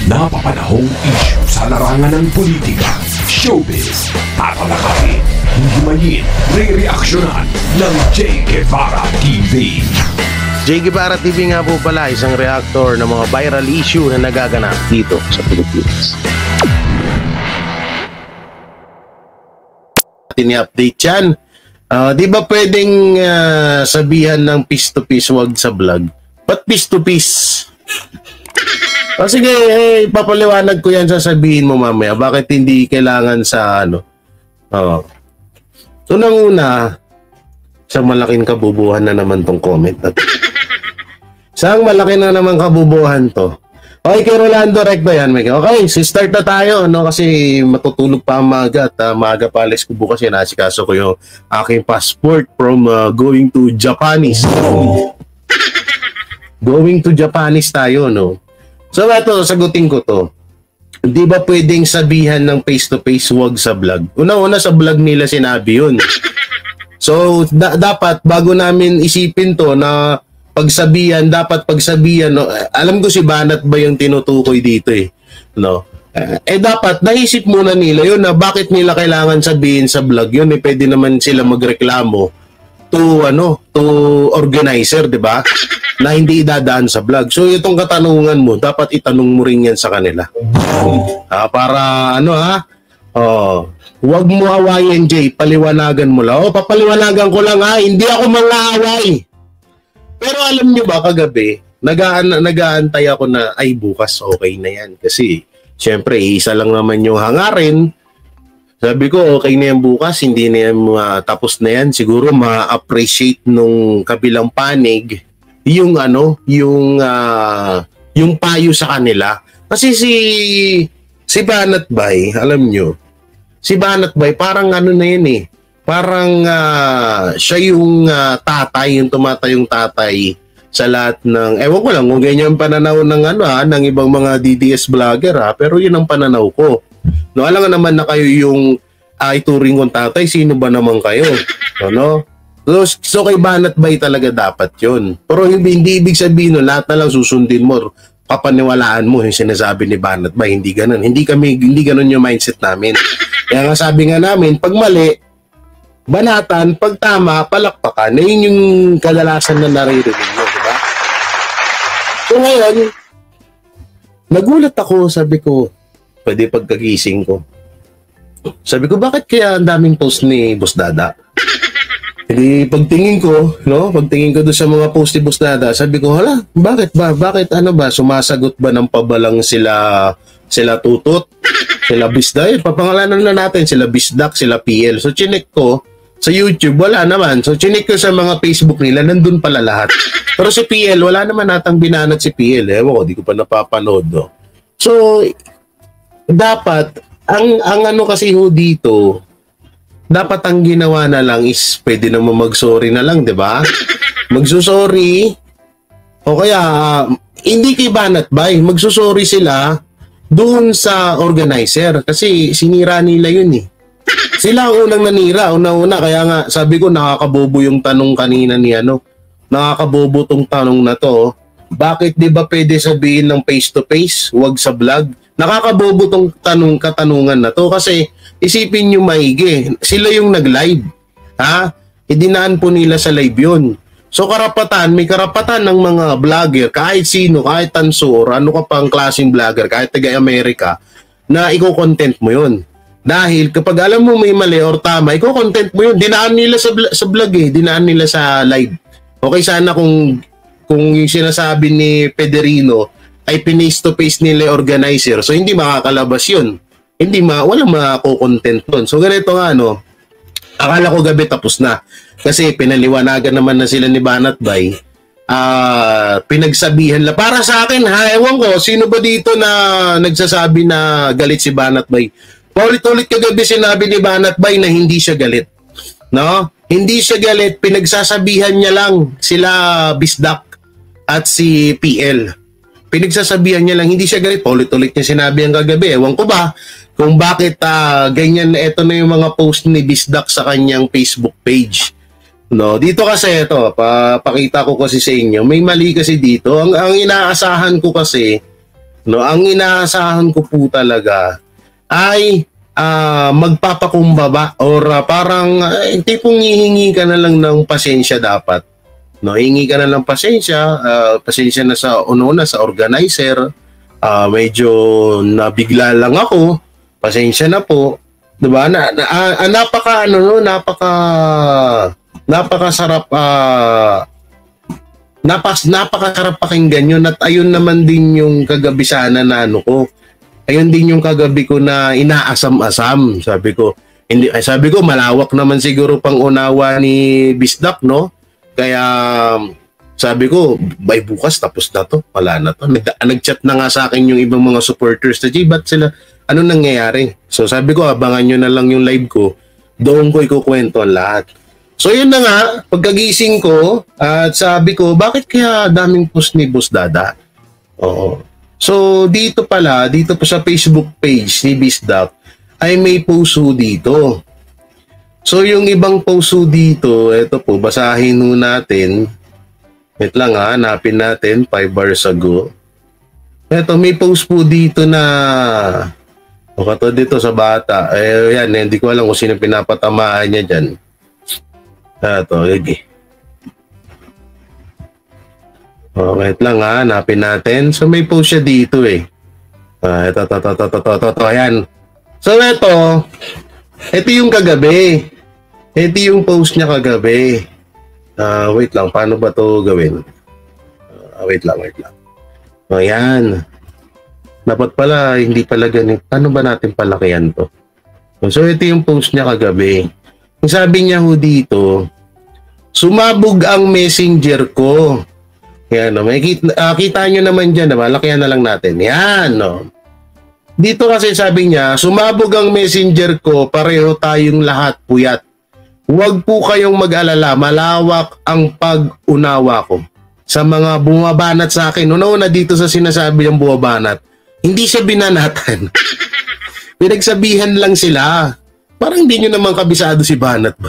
Napapanahong issue sa larangan ng politika, showbiz, tatalakayin, himayin, re-reaksyonan ng J. Guevara TV. J. Guevara TV nga po pala, isang reactor ng mga viral issue na nagaganap dito sa Pilipinas. Ini-update yan. Di ba pwedeng sabihan ng piece-to-piece, wag sa vlog? Ba't piece-to-piece? Sige, papaliwanag ko yan, sasabihin mo mamaya. Bakit hindi kailangan sa ano? Unang-una, sa malaking kabubuhan na naman tong comment na to. Saan malaki na naman kabubuhan to? Okay, kay Rolando Recto yan. Okay, start na tayo. No? Kasi matutulog pa ang maaga at maaga pa alis ko bukas yan. Asikaso ko yung aking passport from going to Japanese. Going to Japanese tayo, no? So ito, sagutin ko to. Di ba pwedeng sabihan ng face-to-face, wag sa vlog? Una-una sa vlog nila sinabi yun. So dapat bago namin isipin to na pagsabihan, dapat pagsabihan, no? Alam ko si Banat ba yung tinutukoy dito eh. No? Dapat naisip muna nila yun na bakit nila kailangan sabihin sa vlog yun. Pwede naman sila magreklamo to organizer, di ba? Na hindi idadaan sa vlog. So itong katanungan mo, dapat itanong mo rin yan sa kanila. Para huwag mo awayin, Jay, paliwanagan mo lang. Papaliwanagan ko lang hindi ako mang-aaway. Pero alam niyo ba, kagabi, nag-aantay ako na, bukas okay na yan. Kasi, syempre, isa lang naman yung hangarin. Sabi ko, okay na yan bukas, hindi na yan tapos na yan. Siguro ma-appreciate nung kabilang panig yung payo sa kanila. Kasi si Banat Bay, alam nyo, si Banat Bay parang na yun eh. Parang siya yung tatay, yung tumatayong tatay sa lahat ng, ewan ko lang kung ganyan pananaw ng ng ibang mga DDS vlogger pero yun ang pananaw ko. No, alam nga naman na kayo yung ituring kong tatay, sino ba naman kayo? No? So kay Banat Bay talaga dapat yun. Pero hindi ibig sabihin no, lahat na lang susundin mo, papaniwalaan mo yung sinasabi ni Banat Bay. Hindi ganun. Hindi ganun yung mindset namin. Kaya nga sabi nga namin, pag mali, banatan, pag tama, palakpakan. Na yun yung kadalasan na naririnig mo, di ba? So ngayon, nagulat ako, sabi ko, pwede pagkagising ko. Sabi ko, bakit kaya ang daming post ni Boss Dada? Pagtingin ko doon sa mga post ni Boss Dada, sabi ko, hala, bakit ba? Bakit sumasagot ba ng pabalang sila Tutot, sila Bisday? Papangalanan na natin sila Bisdak, sila PL. So chinek ko sa YouTube, wala naman. So chinek ko sa mga Facebook nila, nandun pala lahat. Pero si PL, wala naman natang binanat si PL. Ewan ko, di ko pa napapanood. No? So, dapat, ang kasi dito, dapat ang ginawa na lang is pwede naman mag-sorry na lang, di ba? Magsusorry o kaya hindi kay Banat Bay, magsusorry sila doon sa organizer kasi sinira nila yun eh. Sila ang unang nanira, una-una, kaya nga sabi ko nakakabobo yung tanong kanina ni nakakabobo tong tanong na to. Bakit di ba pwede sabihin ng face-to-face, wag sa vlog? Nakakabobo tong katanungan na to kasi isipin nyo maigi, sila yung nag-live. Idinaan po nila sa live yun. So may karapatan ng mga vlogger, kahit sino, kahit tanso, or ano ka pang klaseng vlogger, kahit taga-Amerika, na i-content mo yun. Dahil kapag alam mo may mali or tama, i-content mo yun. Dinaan nila sa vlog dinaan nila sa live. Okay, sana kung yung sinasabi ni Pederino ay pinace-to-face nila organizer, so hindi makakalabas yun. Walang mako-content doon. So ganito nga akala ko gabi tapos na. Kasi pinaliwanagan naman na sila ni Banat Bay. Pinagsabihan la. Para sa akin, ewan ko, sino ba dito na nagsasabi na galit si Banat Bay? Paulit-ulit kagabi sinabi ni Banat Bay na hindi siya galit. No? Hindi siya galit, pinagsasabihan niya lang sila Bisdak at si PL. Pinagsasabihan niya lang, hindi siya galit. Paulit-ulit niya sinabi ang kagabi. Ewan ko ba kung bakit ganyan na ito na yung mga post ni Bisdak sa kanyang Facebook page. No, dito kasi ito, pakita ko kasi sa inyo, may mali kasi dito. Ang inaasahan ko kasi No, ang inaasahan ko po talaga ay magpapakumbaba or parang tipong hihingi ka na lang ng pasensya dapat. No, hingi ka na ng pasensya, pasensya na sa una sa organizer. Medyo nabigla lang ako. Pasensya na po. 'Di ba? Napakasarap napakasarap pakinggan yun at ayun naman din yung kagabi sana na ano ko. Ayun din yung kagabi ko na inaasam-asam. Sabi ko malawak naman siguro pang unawa ni Bisdak, no? Kaya sabi ko, by bukas tapos na to. Wala na to. Nag-chat na nga sa akin yung ibang mga supporters na, ba't sila, ano nangyayari? So sabi ko, abangan nyo na lang yung live ko. Doon ko ikukwento ang lahat. So yun na nga, pagkagising ko, at sabi ko, bakit kaya daming post ni Boss Dada? Oo. So dito po sa Facebook page ni Bisdak, ay may post dito. So yung ibang post dito, eto po, basahin ho natin. Wait lang hanapin natin, 5 hours ago. Eto, may post po dito na, kato dito sa bata. Yan, hindi ko alam kung sino pinapatamaan niya dyan. Eto, okay. Wait lang hanapin natin. So may post siya dito eh. Ito, ayan. So ito yung kagabi. Ito yung post niya kagabi. Wait lang, paano ba to gawin? Wait lang. Ayan. Dapat pala, hindi pala ganito. Paano ba natin palakihan to? So ito yung post niya kagabi. Yung sabi niya ho dito, sumabog ang messenger ko. Yan, no? Kita nyo naman dyan, diba? Lakihan na lang natin. Yan, no? Dito kasi sabi niya, sumabog ang messenger ko, pareho tayong lahat puyat. Huwag po kayong mag-alala, malawak ang pag-unawa ko sa mga bumabanat sa akin. Una-una dito sa sinasabi ng bumabanat, hindi siya binanatan. Pinagsabihan lang sila. Parang hindi nyo naman kabisado si Banat ba?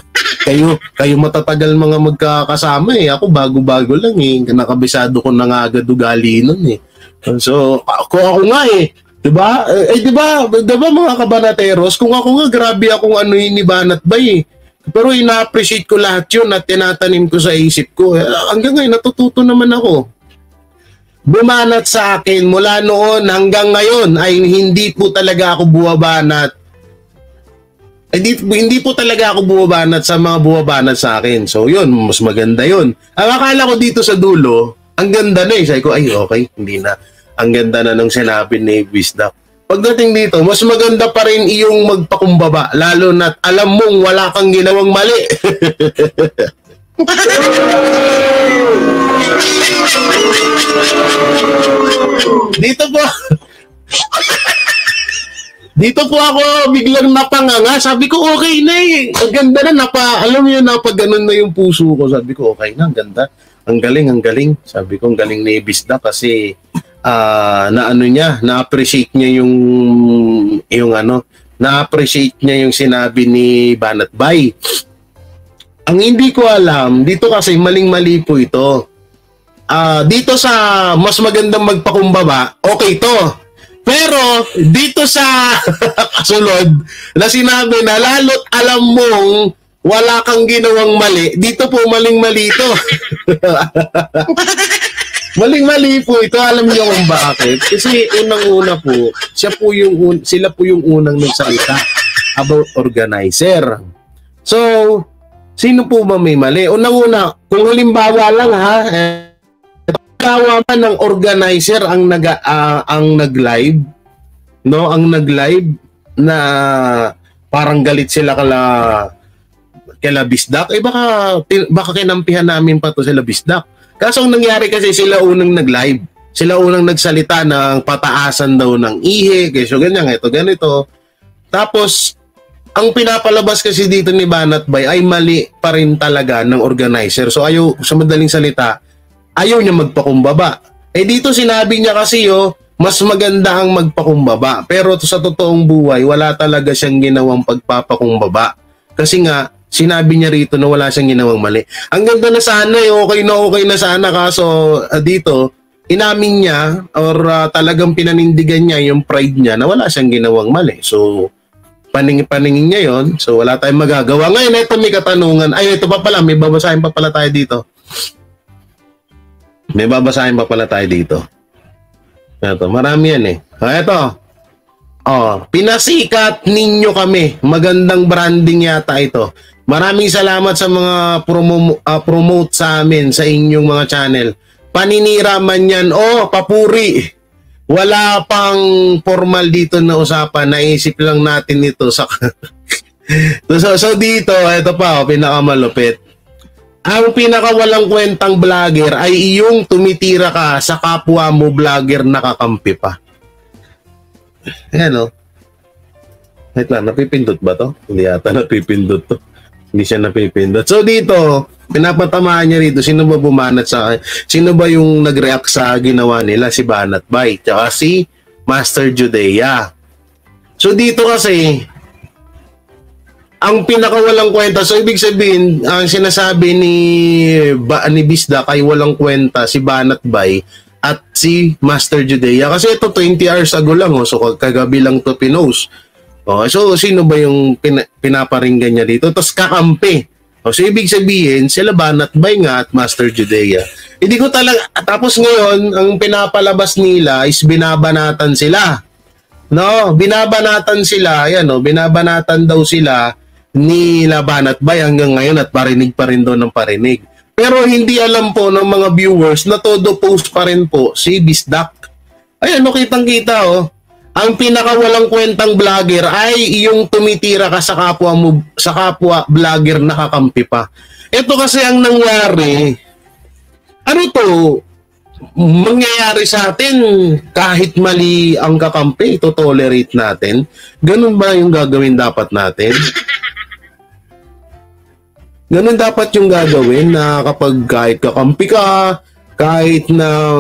Kayo matatagal mga magkakasama eh. Ako bago-bago lang eh. Nakabisado ko na nga agad ugali nun eh. So, ako nga eh. Diba? Diba mga kabanateros, kung ako nga grabe akong ano yun ni Banat ba eh. Pero ina-appreciate ko lahat yun at tinatanim ko sa isip ko. Hanggang ngayon, natututo naman ako. Bumanat sa akin mula noon hanggang ngayon ay hindi po talaga ako buwabanat. Hindi po talaga ako buwabanat sa mga buwabanat sa akin. So yun, mas maganda yun. Ang akala ko dito sa dulo, ang ganda na eh. Sabi ko, ay okay, hindi na. Ang ganda na nung sinabi ni Bisdak. Pagdating dito, mas maganda pa rin iyong magpakumbaba. Lalo na't alam mong wala kang ginawang mali. Dito po ako biglang napanganga. Sabi ko, okay na eh. Ang ganda na, alam mo yun, napaganon na yung puso ko. Sabi ko, okay na, ang ganda. Ang galing. Sabi ko, ang galing ni Bisdak kasi na-appreciate niya na-appreciate niya yung sinabi ni Banat Bay. Ang hindi ko alam, dito kasi maling-mali po ito. Dito sa mas magandang magpakumbaba, okay to. Pero dito sa kasunod na sinabi na lalo't alam mong wala kang ginawang mali, dito po maling-mali ito. Maling-mali po ito. Alam niyo kung bakit? Kasi unang-una po, sila po yung unang nagsalita about organizer. So, sino po ba may mali? Unang-una, kung halimbawa lang kawa man ng organizer ang nag-live, no? Ang nag-live na parang galit sila kala Bisdak. Baka kinampihan namin pa to sila Bisdak. Kaso ang nangyari kasi sila unang nag-live. Sila unang nagsalita ng pataasan daw ng ihe, so ganyan, ganito. Tapos ang pinapalabas kasi dito ni Banat Bay ay mali pa rin talaga ng organizer. So sa madaling salita, ayaw niya magpakumbaba. Dito sinabi niya kasi mas maganda ang magpakumbaba. Pero sa totoong buhay, wala talaga siyang ginawang pagpapakumbaba. Kasi nga, sinabi niya rito na wala siyang ginawang mali. Ang ganda na sana okay na sana. Kaso dito, inamin niya or talagang pinanindigan niya yung pride niya na wala siyang ginawang mali. So, paningin niya yon. So, wala tayong magagawa. Ngayon, ito may katanungan. Ay, ito pa pala. May babasahin pa pala tayo dito. Ito, marami yan eh. Ito. Pinasikat ninyo kami. Magandang branding yata ito. Maraming salamat sa mga promote sa amin sa inyong mga channel. Paninira man yan. Papuri. Wala pang formal dito na usapan. Naisip lang natin ito sa... so dito, ito pa, pinakamalupit. Ang pinakawalang kwentang vlogger ay iyong tumitira ka sa kapwa mo vlogger nakakampi pa. Ayan o. Wait lang, napipindot ba to? Hindi yata napipindot to. Hindi siya napipindot. So dito, pinapatamaan niya rito. Sino ba bumanat sa akin? Sino ba yung nag-react sa ginawa nila? Si Banat Bay. Tsaka si Master Judea. So dito kasi, ang pinakawalang kwenta. So ibig sabihin, ang sinasabi ni Bisdak ay walang kwenta si Banat Bay at si Master Judea. Kasi ito 20 hours ago lang. So kagabi lang to pinost. So sino ba yung pinaparinggan niya dito? Tapos kakampi. So ibig sabihin, sila Banat Bay nga at Master Judea. Hindi ko talaga, tapos ngayon, ang pinapalabas nila is binabanatan sila. No, binabanatan sila, binabanatan daw sila ni Banat Bay hanggang ngayon at parinig pa rin doon ng parinig. Pero hindi alam po ng mga viewers na todo post pa rin po si Bisdak. Ayan, kitang-kita Ang pinakawalang kwentang vlogger ay yung tumitira ka sa kapwa mo, sa kapwa vlogger nakakampi pa. Ito kasi ang nangyari. Ano to? Mangyayari sa atin kahit mali ang kakampi, ito tolerate natin. Ganun ba yung gagawin dapat natin? Ganun dapat yung gagawin na kapag kahit kakampi ka, kahit na,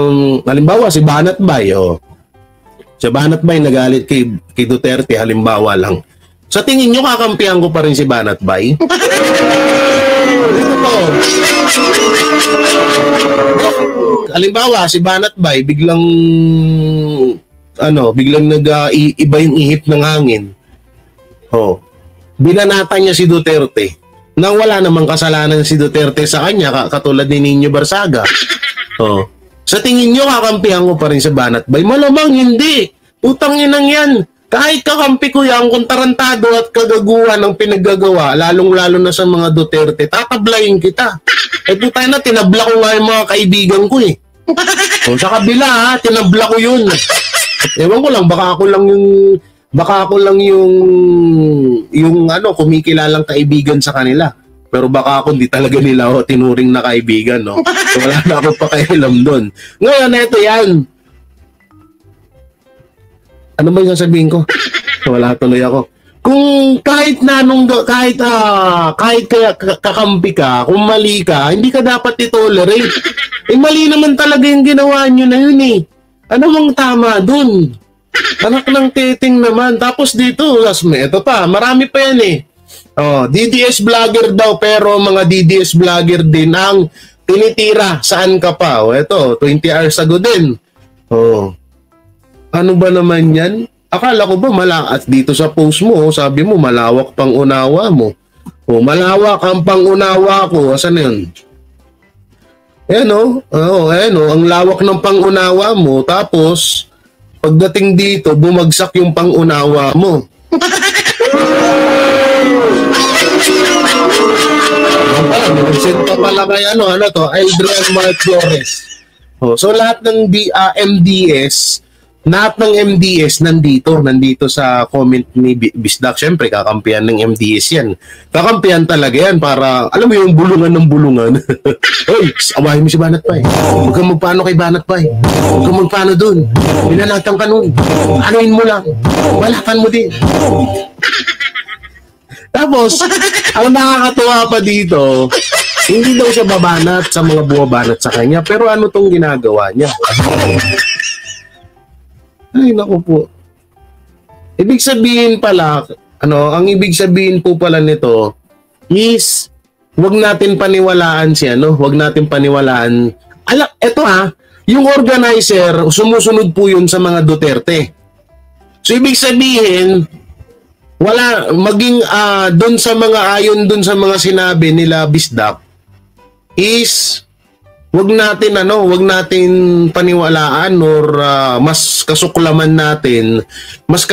halimbawa si Banat Bay, si Banat Bay nagalit kay Duterte, halimbawa lang. Sa tingin nyo, kakampihan ko pa rin si Banat Bay? Dito po. Halimbawa, si Banat Bay, biglang iba yung ihip ng hangin. Binanatan niya si Duterte. Nang wala namang kasalanan si Duterte sa kanya, katulad ni Nino Barsaga. Sa tingin nyo, kakampihan ko pa rin sa Banat Bay? Malamang hindi. Utang inang yan. Kahit kakampi ko yan, kung tarantado at kagaguhan ng pinaggagawa, lalong-lalo na sa mga Duterte, tatablayin kita. Putay na, tinabla ko nga yung mga kaibigan ko sa kabila tinabla ko yun. Ewan ko lang, baka ako lang yung kumikilalang kaibigan sa kanila. Pero baka ako hindi talaga nila tinuring na kaibigan, So wala na ako pakialam doon. Ngayon, ito yan. Ano ba yung sasabihin ko? Wala tuloy ako. Kung kahit kakampi ka, kung mali ka, hindi ka dapat i-tolerate. Mali naman talaga yung ginawa nyo na yun Ano mang tama dun? Anak ng teting naman. Tapos dito, ito pa, marami pa yan DDS vlogger daw, pero mga DDS vlogger din ang tinitira. Saan ka pa? Ito, 20 hours ago din. Ano ba naman yan? Akala ko ba at dito sa post mo, sabi mo malawak pang unawa mo. Malawak ang pangunawa ko. Asan yun? Ang lawak ng pangunawa mo, tapos pagdating dito, bumagsak yung pangunawa mo. Send pa pala kay Adrian Mark Flores. So lahat ng MDS, nandito sa comment ni Bisdak. Siyempre, kakampihan ng MDS yan. Kakampihan talaga yan para, alam mo yung bulungan ng bulungan. Hoy, awahin mo si Banat Bay. Huwag kang magpaano kay Banat Bay. Huwag kang magpaano dun. Binanatan ka nun. Anuin mo lang. Walakan mo din. Tapos, ang nakakatuwa pa dito, hindi daw siya babanat sa mga bumabanat sa kanya, pero ano tong ginagawa niya? Ay, naku po. Ibig sabihin pala, ang ibig sabihin po pala nito is, wag natin paniwalaan huwag natin paniwalaan. Eto Yung organizer, sumusunod po yun sa mga Duterte. So, ibig sabihin, wala, maging doon sa mga, ayon doon sa mga sinabi nila Bisdak, is, wag natin paniwalaan or mas kasuklaman natin, mas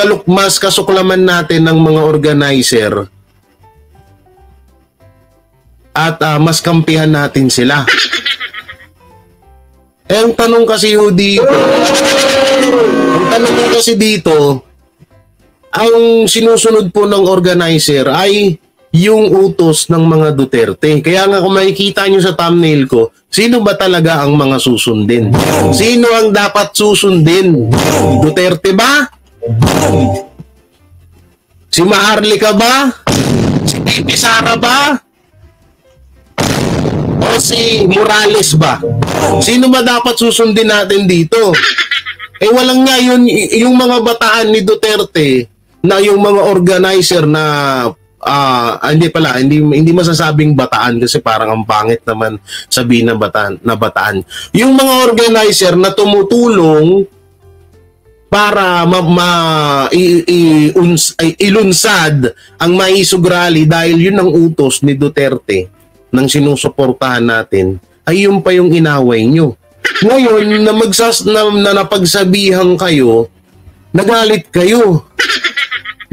kasuklaman natin ng mga organizer at mas kampihan natin sila. Ang tanong kasi dito, ang sinusunod po ng organizer ay yung utos ng mga Duterte. Kaya nga kung makikita nyo sa thumbnail ko, sino ba talaga ang mga susundin? Sino ang dapat susundin? Duterte ba? Si Maharlika ba? Si Pepe Sara ba? O si Morales ba? Sino ba dapat susundin natin dito? Eh walang nga yun, yung mga bataan ni Duterte na yung mga organizer na hindi masasabing bataan kasi parang ang pangit naman sabihin na bataan. Yung mga organizer na tumutulong para ilunsad ang Maisog Rally dahil yun ang utos ni Duterte nang sinusuportahan natin, ay yun pa yung inaway nyo. Ngayon, na napagsabihan kayo, nagalit kayo.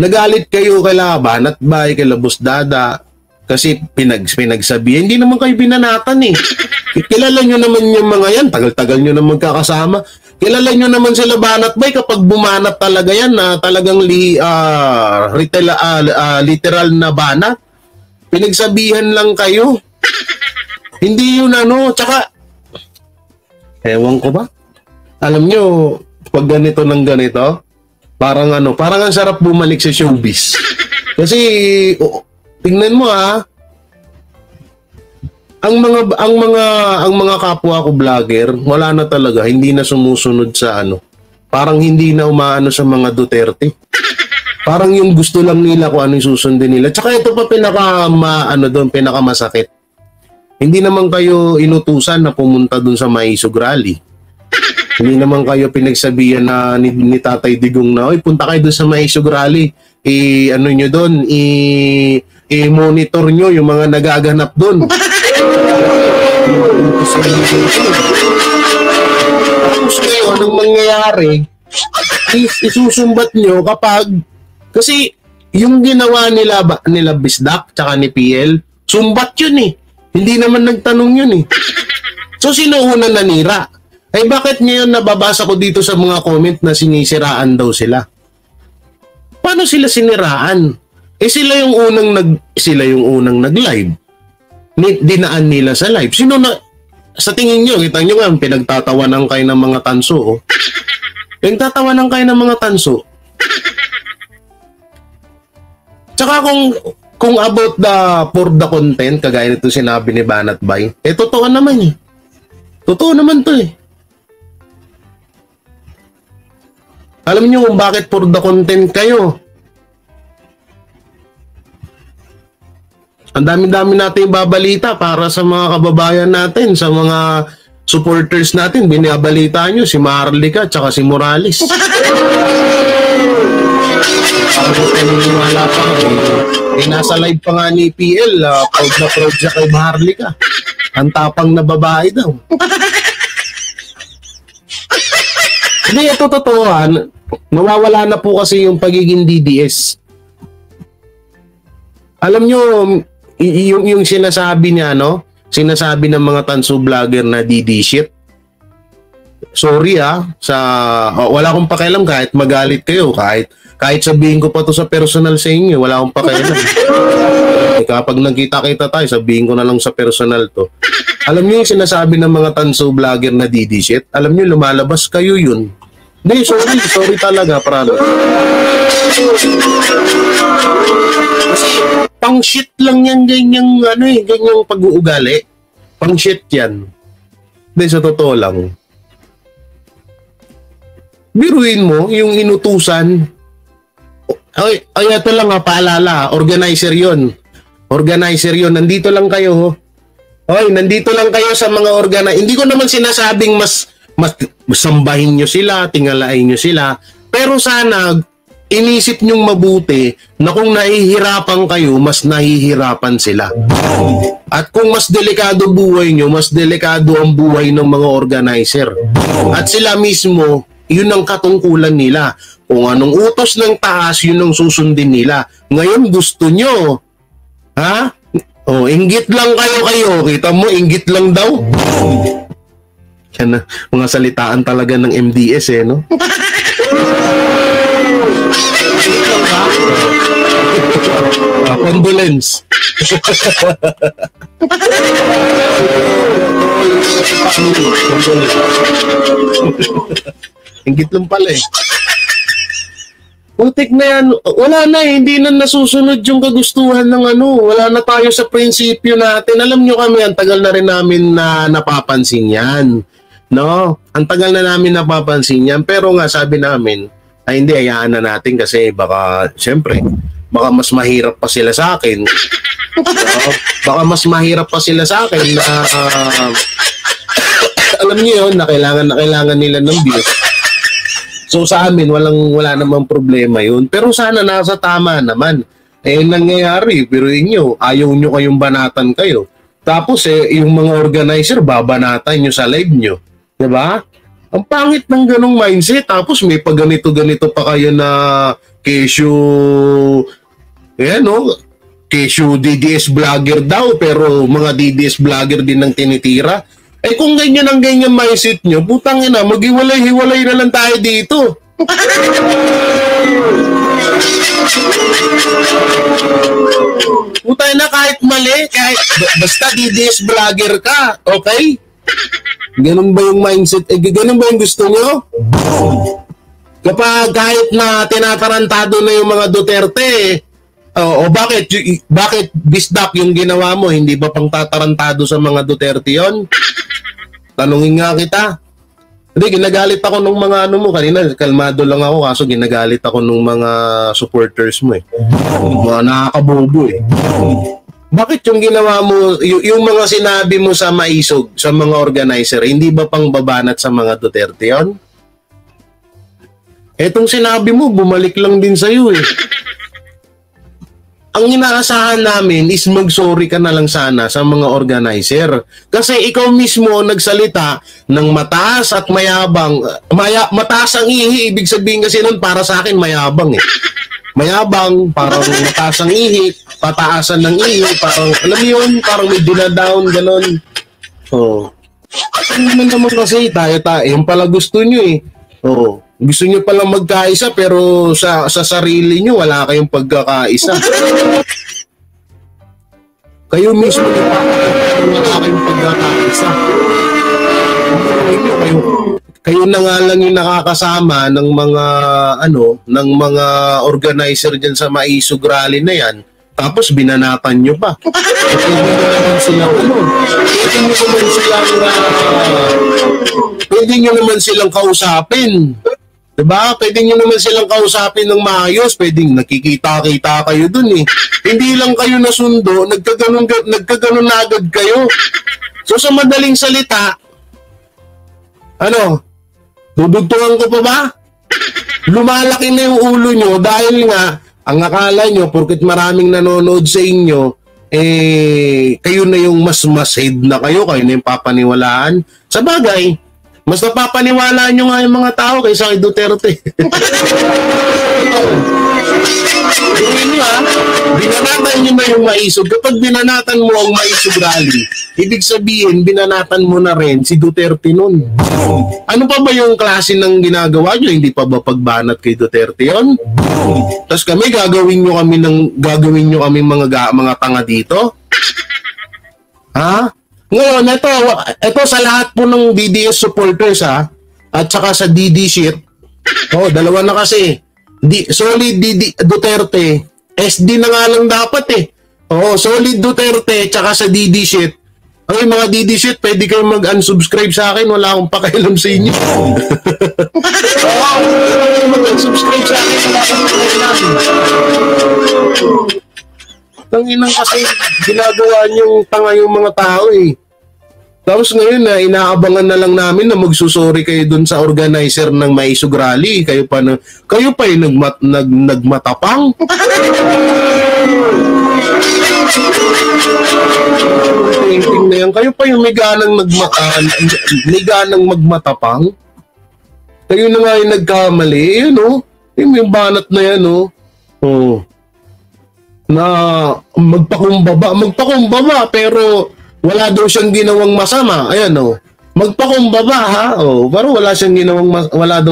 Nagalit kayo kay Laban at kay Labus Dada kasi pinagsabihan. Hindi naman kayo binanatan eh. Kilala nyo naman yung mga yan. Tagal-tagal nyo na magkakasama. Kilala nyo naman sila Banat Bay kapag bumanat talaga yan na talagang literal na banat. Pinagsabihan lang kayo. Hindi yun tsaka ewan ko ba? Alam nyo, pag ganito ng ganito, parang ang sarap bumalik sa showbiz. Kasi tingnan mo ang mga kapwa ko vlogger, wala na talaga, hindi na sumusunod sa Parang hindi na umaano sa mga Duterte. Parang yung gusto lang nila kung ano yung susundin nila. Tsaka ito pa pinakamasakit. Hindi naman kayo inutusan na pumunta dun sa Maisog Rally. Hindi naman kayo pinagsabihan na ni Tatay Digong na, oy, punta kayo dun sa Maisog Rally. Nyo dun, i-monitor nyo yung mga nagaganap dun. Tapos ngayon, anong mangyayari, isusumbat nyo kasi yung ginawa nila Bisdak tsaka ni PL, sumbat yun eh. Hindi naman nagtanong yun eh. So sino unang nanira? Ay bakit ngayon nababasa ko dito sa mga comment na sinisiraan daw sila? Paano sila siniraan? Sila yung unang nag-live. Dinaan nila sa live. Sa tingin nyo, kita nyo nga, pinagtatawanan kayo ng mga tanso. Oh. Pinagtatawanan kayo ng mga tanso. Tsaka kung about for the content, kagaya nito sinabi ni Banat Bay, totoo naman eh. Totoo naman to eh. Alam niyo kung bakit for the content kayo? Ang dami-dami natin babalita para sa mga kababayan natin, sa mga supporters natin. Binabalita nyo si Maharlika at si Morales. Wala pa nasa live pa nga ni PL, proud na proud siya kay Maharlika. Ang tapang na babae daw. Hindi, ito totoo nawawala na po kasi yung pagiging DDS. Alam nyo, yung sinasabi niya, sinasabi ng mga tanso vlogger na DD shit. Sorry wala akong pakialam kahit magalit kayo, kahit sabihin ko pa to sa personal sa inyo, wala akong pakialam. Kapag nagkita-kita tayo, sabihin ko na lang sa personal to. Alam niyo yung sinasabi ng mga tanso vlogger na DD shit? Alam niyo, lumalabas kayo yun. Hindi, sorry talaga, promise. Kasi pang shit lang yan, ganyang pag-uugali. Pang shit yan. Hindi, sa totoo lang. Biruin mo yung inutusan. Ay, ito lang paalala, organizer yon. Nandito lang kayo. Nandito lang kayo sa mga Hindi ko naman sinasabing mas mas sambahin nyo sila, tingalain nyo sila. Pero sana, inisip nyong mabuti na kung nahihirapan kayo, mas nahihirapan sila. At kung mas delikado buhay nyo, mas delikado ang buhay ng mga organizer. At sila mismo, yun ang katungkulan nila. Kung anong utos ng taas, yun ang susundin nila. Ngayon gusto nyo, ha? Inggit lang kayo. Kita mo, inggit lang daw. Yan na, mga salitaan talaga ng MDS no? Condolence. Inggit lang pala Putik na yan. Wala na hindi na nasusunod yung kagustuhan ng Wala na tayo sa prinsipyo natin. Alam nyo kami, ang tagal na rin namin na napapansin yan. No? Ang tagal na namin napapansin yan. Pero nga sabi namin, ay hindi, hayaan na natin kasi baka, syempre, baka mas mahirap pa sila sa akin. Baka mas mahirap pa sila sa akin na alam niyo yun, na kailangan nila ng views. So sa amin, wala namang problema yun. Pero sana nasa tama naman. Nangyayari, pero inyo, ayaw nyo kayong banatan kayo. Tapos yung mga organizer, babanatan nyo sa live nyo. Diba? Ang pangit ng ganong mindset. Tapos may pag-ganito-ganito pa kayo na kesyo, kesyo DDS vlogger daw, pero mga DDS vlogger din ang tinitira. Kung ganyan ang ganyan mindset nyo, putang ina, maghiwalay-hiwalay na lang tayo dito. Putang ina, kahit mali, basta DDS vlogger ka, okay? Ganun ba yung mindset? Ganun ba yung gusto nyo? Kapag kahit na tinatarantado na yung mga Duterte, bakit bisdak yung ginawa mo? Hindi ba pang tatarantado sa mga Duterte yon? Tanungin nga kita. Hindi, ginagalit ako nung mga mo. Kanina, kalmado lang ako kaso ginagalit ako nung mga supporters mo Mga nakakabobo Bakit yung ginawa mo, yung mga sinabi mo sa maisog, sa mga organizer, hindi ba pang babanat sa mga Duterte yon? Etong sinabi mo, bumalik lang din sa'yo Ang inaasahan namin is mag-sorry ka na lang sana sa mga organizer. Kasi ikaw mismo nagsalita ng mataas at mayabang. Mataas ang ihi, ibig sabihin kasi nun para sa akin mayabang Mayabang, parang mataas ang ihi, pataasan ng ihi, parang, alam mo yun, parang may dinadown, gano'n. Naman kasi, tayo, yung pala gusto nyo gusto nyo palang magkaisa pero sa sarili nyo wala kayong pagkakaisa. Kayo mismo wala kayong pagkakaisa. Kayo na nga lang yung nakakasama ng mga ng mga organizer diyan sa Maisog Rally na yan. Tapos binanatan nyo pa. Pwede nyo naman silang kausapin. Diba? Pwede nyo naman silang kausapin ng maayos. Pwedeng nakikita-kita kayo dun Hindi lang kayo nasundo, nagkaganon na agad kayo. So sa madaling salita, dudugtungan ko pa ba? Lumalaki na yung ulo nyo dahil nga, ang akala nyo, porket maraming nanonood sa inyo, kayo na yung mas head na kayo na yung papaniwalaan. Sa bagay, mas napapaniwalaan nyo nga yung mga tao kaysa kay Duterte. Binanatan nyo na yung Maisog. Kapag binanatan mo ang Maisog Rally, ibig sabihin, binanatan mo na rin si Duterte nun. Ano pa ba yung klase ng ginagawa nyo? Hindi pa ba pagbanat kay Duterte yun? Tapos kami, gagawin nyo kami mga tanga dito? Ha? Ngayon, ito sa lahat po ng DDS supporters at saka sa DD shit. Dalawa na kasi. Solid Duterte, SD na nga lang dapat solid Duterte tsaka sa DD shit. Ang mga DD shit, pwede kayong mag-unsubscribe sa akin, wala akong pakialam sa inyo. Mag-unsubscribe sa akin, wala akong pakialam. Tanginang kasi ginagawa niyong tanga yung mga tao Tapos ngayon na inaabangan na lang namin na magsusori kayo dun sa organizer ng Maisog Rally. Kayo pa yung nagmatapang. Thinking na yan. Kayo pa yung may ganang magmatapang. Kayo na nga yung nagkamali. Yan o. Yung banat na yan o. Oh. Na magpakumbaba pero wala daw siyang ginawang masama. Ayan oh. Magpakumbaba ha. Oh, pero wala daw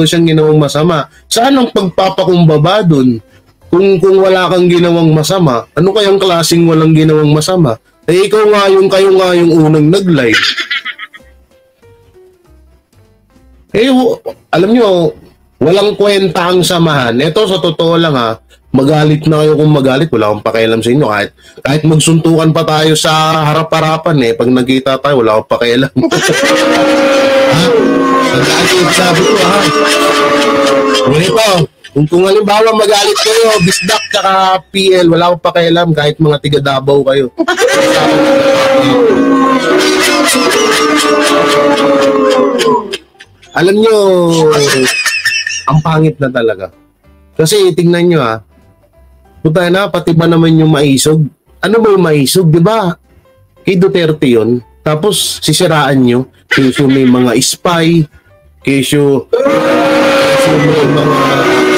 siyang ginawang masama. Saan ang pagpapakumbaba dun? Kung wala kang ginawang masama, ano kayang klaseng walang ginawang masama? Eh kayo nga yung unang nag-live. Alam nyo, walang kwenta ang samahan. Ito sa totoo lang ha. Magalit na kayo kung magalit, wala akong pakialam sa inyo. Kahit magsuntukan pa tayo sa harap-harapan pag nagkita tayo, wala akong pakialam. Ha? Sabi ko ha. Kung halimbawa magalit kayo, Bisdak tsaka PL, wala akong pakialam kahit mga tiga Davao kayo. Alam nyo, ang pangit na talaga. Kasi tingnan nyo ha, puta na, pati ba naman yung maisog? Ano ba yung maisog, di ba? Kay Duterte yun. Tapos, sisiraan nyo. Kesyo may mga spy. Kesyo may mga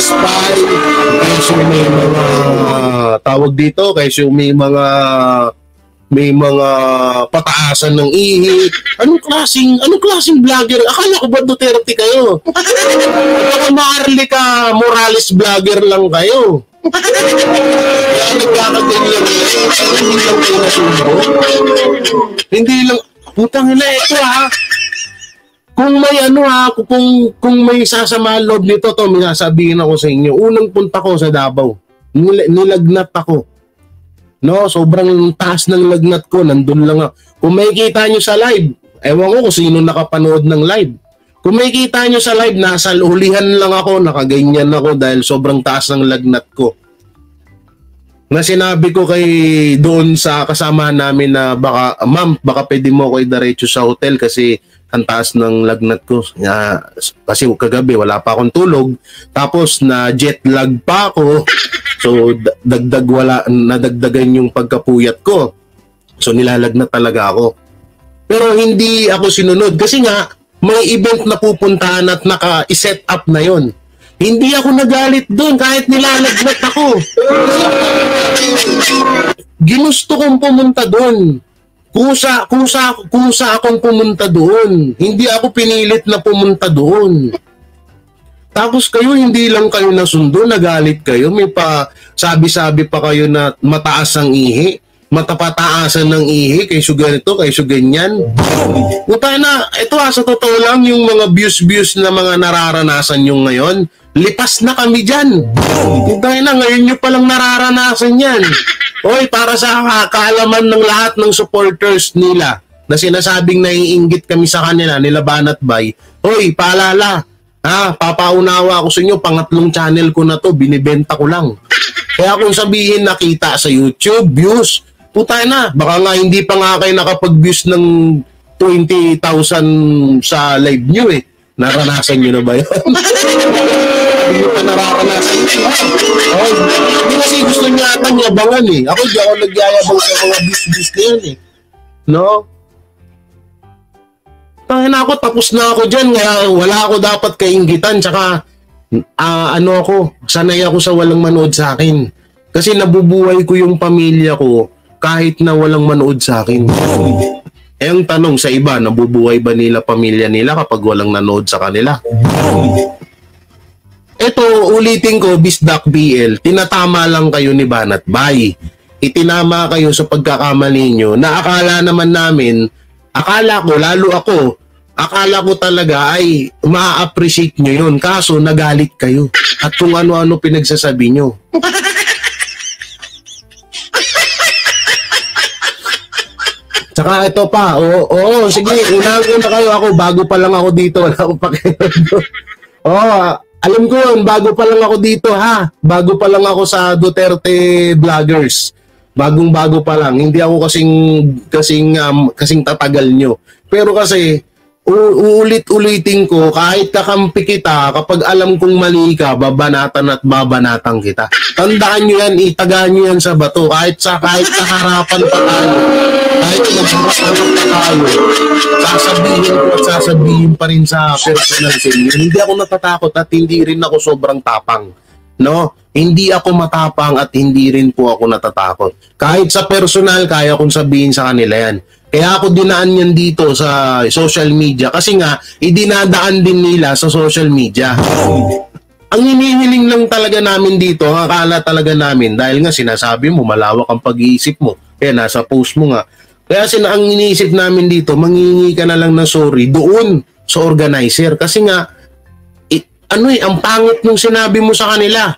spy. Kesyo may mga tawag dito. Kesyo may mga pataasan ng ihi. Anong klaseng vlogger? Akala ko ba Duterte kayo? Baka Maharlika Morales vlogger lang kayo. Hindi lang putang ina ito ha. Kung may kung may sasama loob nito to, may sasabihin ako sa inyo. Unang punta ko sa Davao, nilagnat ako. No, sobrang taas ng lagnat ko, nandun lang ako. Kung makikita nyo sa live, ewan ko kung sino nakapanood ng live. Kung makikita nyo sa live, nasa hulihan lang ako, nakaganyan ako dahil sobrang taas ng lagnat ko. Na sinabi ko doon sa kasama namin na ma'am, baka pwede mo ako idiretso sa hotel kasi ang taas ng lagnat ko. Kasi kagabi wala pa akong tulog. Tapos na jet lag pa ako. So nadagdagan yung pagkapuyat ko. So nilalagnat talaga ako. Pero hindi ako sinunod kasi nga may event na pupuntahan at naka-set up na yon. Hindi ako nagalit doon kahit nilalagnat ako. Ginusto kong pumunta doon. Kusa akong pumunta doon. Hindi ako pinilit na pumunta doon. Tapos kayo, hindi lang kayo nasundo, nagalit kayo. May sabi-sabi pa kayo na mataas ang ihi. Matapataasan ng ihi, kayso ganito, kayso ganyan. Puta na, ito sa totoo lang, yung mga views na mga nararanasan nyo ngayon, lipas na kami dyan. Puta na, ngayon nyo palang nararanasan yan. Oy, para sa kaalaman ng lahat ng supporters nila, na sinasabing naiinggit kami sa kanila, nila Banat Bay, oy, paalala, papaunawa ako sa inyo, pangatlong channel ko na to, binibenta ko lang. Kaya kung sabihin nakita sa YouTube, views, puta na, baka nga hindi pa nga kayo nakapag-views ng 20,000 sa live nyo Naranasan nyo na ba yun? Hindi nyo pa nararanasan nyo. Hindi kasi gusto nyo atang yabangan Ako di ako nagyayabang sa mga bis-bis na yan No? Tangin ako, tapos na ako dyan. Wala ako dapat kainggitan. Tsaka, sanay ako sa walang manood sa akin. Kasi nabubuhay ko yung pamilya ko kahit na walang manood sa akin. Ang tanong sa iba, nabubuhay ba nila pamilya nila kapag walang nanood sa kanila? Ito, ulitin ko, Bisdak BL, tinatama lang kayo ni Banat Bay. Itinama kayo sa pagkakamali nyo na akala naman namin, akala ko talaga ay ma-appreciate nyo yun. Kaso nagalit kayo at kung ano-ano pinagsasabi nyo. Tsaka ito pa, sige, unahan na kayo ako, bago pa lang ako dito, wala akong pakialam. Alam ko yun, bago pa lang ako dito Bago pa lang ako sa Duterte Vloggers. Bagong-bago pa lang. Hindi ako kasing tatagal nyo. Pero kasi, uulit-ulitin ko, kahit kakampi kita, kapag alam kong mali ka, babanatan at babanatan kita. Tandaan nyo yan, itagaan nyo yan sa bato. Kahit sa harapan pa tayo, kahit nagharap-harap pa tayo, sasabihin ko at sasabihin pa rin sa personal sa inyo. Hindi ako natatakot at hindi rin ako sobrang tapang. No? Hindi ako matapang at hindi rin po ako natatakot. Kahit sa personal, kaya kong sabihin sa kanila yan. Kaya ako dinaan yan dito sa social media kasi nga, idinadaan din nila sa social media. Ang hinihiling lang talaga namin dito, ang akala talaga namin, dahil nga sinasabi mo, malawak ang pag-iisip mo. Kaya nasa post mo nga. Kaya ang iniisip namin dito, manghingi ka na lang ng sorry doon sa organizer. Kasi nga, ang pangit nung sinabi mo sa kanila.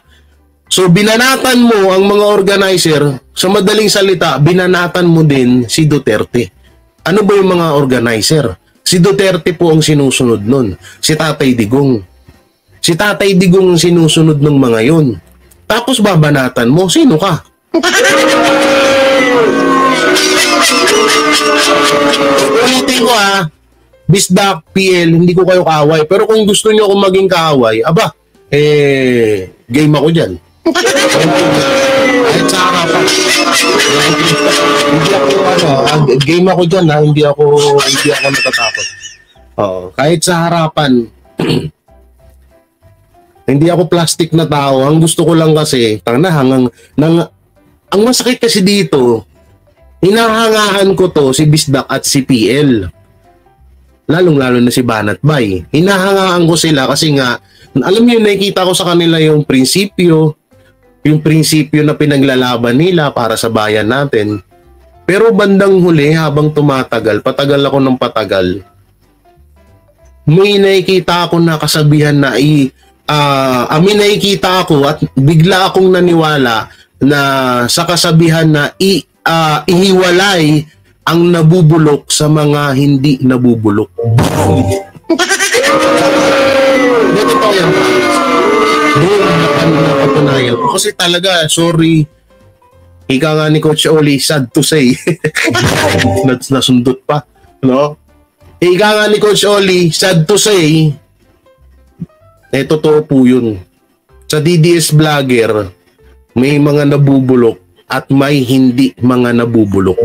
So, binanatan mo ang mga organizer, sa madaling salita, binanatan mo din si Duterte. Ano ba yung mga organizer? Si Duterte po ang sinusunod nun. Si Tatay Digong. Si Tatay Digong ang sinusunod ng mga yun. Tapos babanatan mo, sino ka? Ulitin ko Bisdak, PL, hindi ko kayo kaaway. Pero kung gusto nyo akong maging kaaway, game ako dyan. Kahit sa harapan. Hindi ako game ako dyan hindi ako natatakot. Kahit sa harapan, hindi ako plastic na tao. Ang gusto ko lang kasi, ang masakit kasi dito, hinahangaan ko to si Bisdak at si PL. Lalong-lalo na si Banat Bay. Hinahangaan ko sila kasi nga, alam niyo, nakikita ko sa kanila yung prinsipyo na pinaglalaban nila para sa bayan natin. Pero bandang huli, habang patagal ako ng patagal, may nakikita ako na kasabihan na nakikita ako at bigla akong naniwala na sa kasabihan na ihiwalay ang nabubulok sa mga hindi nabubulok. Ganito yan. Napatunayan ko. Kasi talaga, sorry. Ika nga ni Coach Oli, sad to say. Nasundot pa. No? Ika nga ni Coach Oli, sad to say, totoo po yun. Sa DDS Vlogger, may mga nabubulok at may hindi mga nabubulok.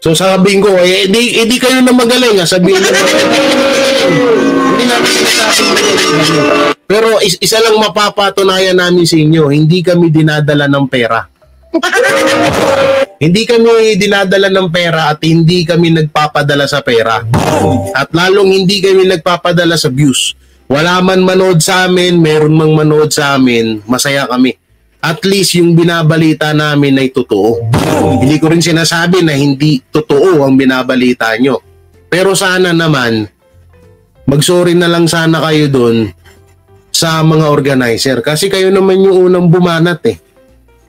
So sabihin ko, di kayo na magaling. Sabihin nyo, hindi namin sinasabi. Pero isa lang mapapatunayan namin sa inyo, hindi kami dinadala ng pera. Hindi kami dinadala ng pera at hindi kami nagpapadala sa pera. At lalong hindi kami nagpapadala sa views. Wala man manood sa amin, meron mang manood sa amin, masaya kami. At least yung binabalita namin ay totoo. Hindi ko rin sinasabi na hindi totoo ang binabalita nyo. Pero sana naman, mag-sorry na lang sana kayo doon sa mga organizer. Kasi kayo naman yung unang bumanat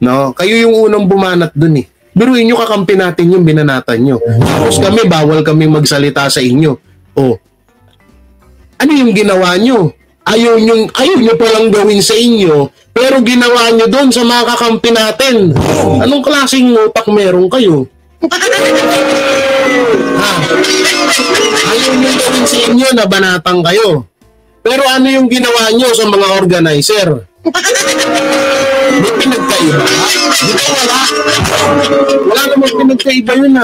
No? Kayo yung unang bumanat doon Biruin nyo, kakampi natin yung binanatan nyo. Tapos kami, bawal kami magsalita sa inyo. Ano yung ginawa nyo? Ayaw nyo palang gawin sa inyo, pero ginawa nyo doon sa mga kakampi natin. Anong klaseng utak meron kayo? Ayaw nyo gawin sa inyo na banatang kayo. Pero ano yung ginawa nyo sa mga organizer? May pinagkaiba? Wala namang pinagkaiba yun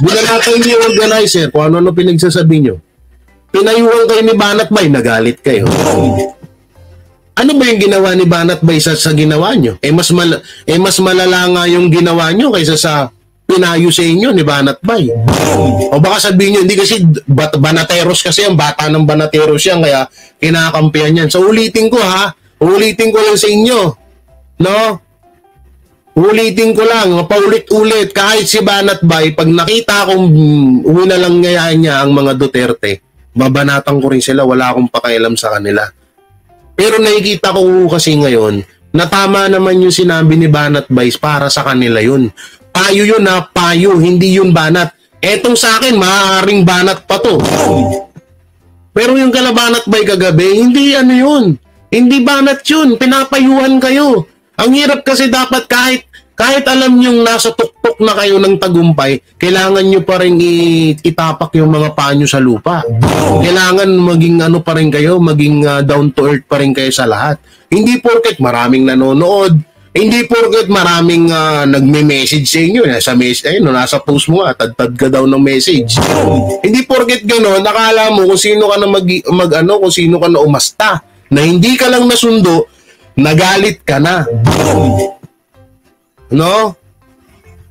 Binanatan nyo yung organizer kung ano pinagsasabi nyo. Pinayuhan kayo ni Banat Bay, nagalit kayo. Ano ba yung ginawa ni Banat Bay sa ginawa nyo? Mas malala nga yung ginawa nyo kaysa sa pinayo sa inyo ni Banat Bay. O baka sabihin nyo, hindi kasi Banateros kasi ang bata ng Banateros yan, kaya kinakampihan yan. So ulitin ko ulitin ko lang sa inyo. No? Ulitin ko lang, paulit-ulit, kahit si Banat Bay, pag nakita kong uwi na lang ngayon niya ang mga Duterte, babanatan ko rin sila, wala akong pakialam sa kanila. Pero nakikita ko kasi ngayon, na tama naman yung sinabi ni Banat Bay para sa kanila yun. Payo yun payo, hindi yun banat. Etong sa akin, maaaring banat pa to. Pero yung kala Banat Bay kagabi, hindi yun. Hindi banat yun, pinapayuhan kayo. Ang hirap kasi dapat kahit kahit alam nyo nasa tuktok na kayo ng tagumpay, kailangan nyo pa rin itapak yung mga paa nyo sa lupa. Kailangan maging ano pa rin kayo, maging down to earth pa rin kayo sa lahat. Hindi porket maraming nanonood, hindi porket maraming nagme-message sa inyo. Nasa post mo nga, tad ka daw ng message. Hindi porket gano'n, nakala mo kung sino ka na kung sino ka na umasta, na hindi ka lang nasundo, nagalit ka na. No?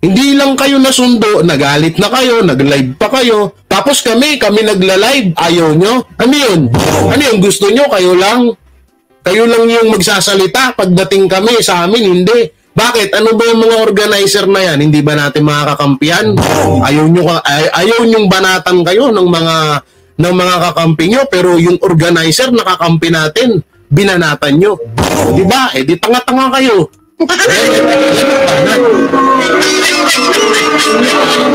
Hindi lang kayo nasundo, nagalit na kayo, nag-live pa kayo. Tapos kami nagla-live, ayaw nyo. Ano yun? Ano yun? Gusto nyo? Kayo lang yung magsasalita. Pagdating kami, sa amin, hindi. Bakit? Ano ba yung mga organizer na yan? Hindi ba natin makakakampiyan? Ayaw nyong banatan kayo ng mga kakampi nyo, pero yung organizer nakakampi natin, binanatan nyo. Diba? Di tanga-tanga kayo.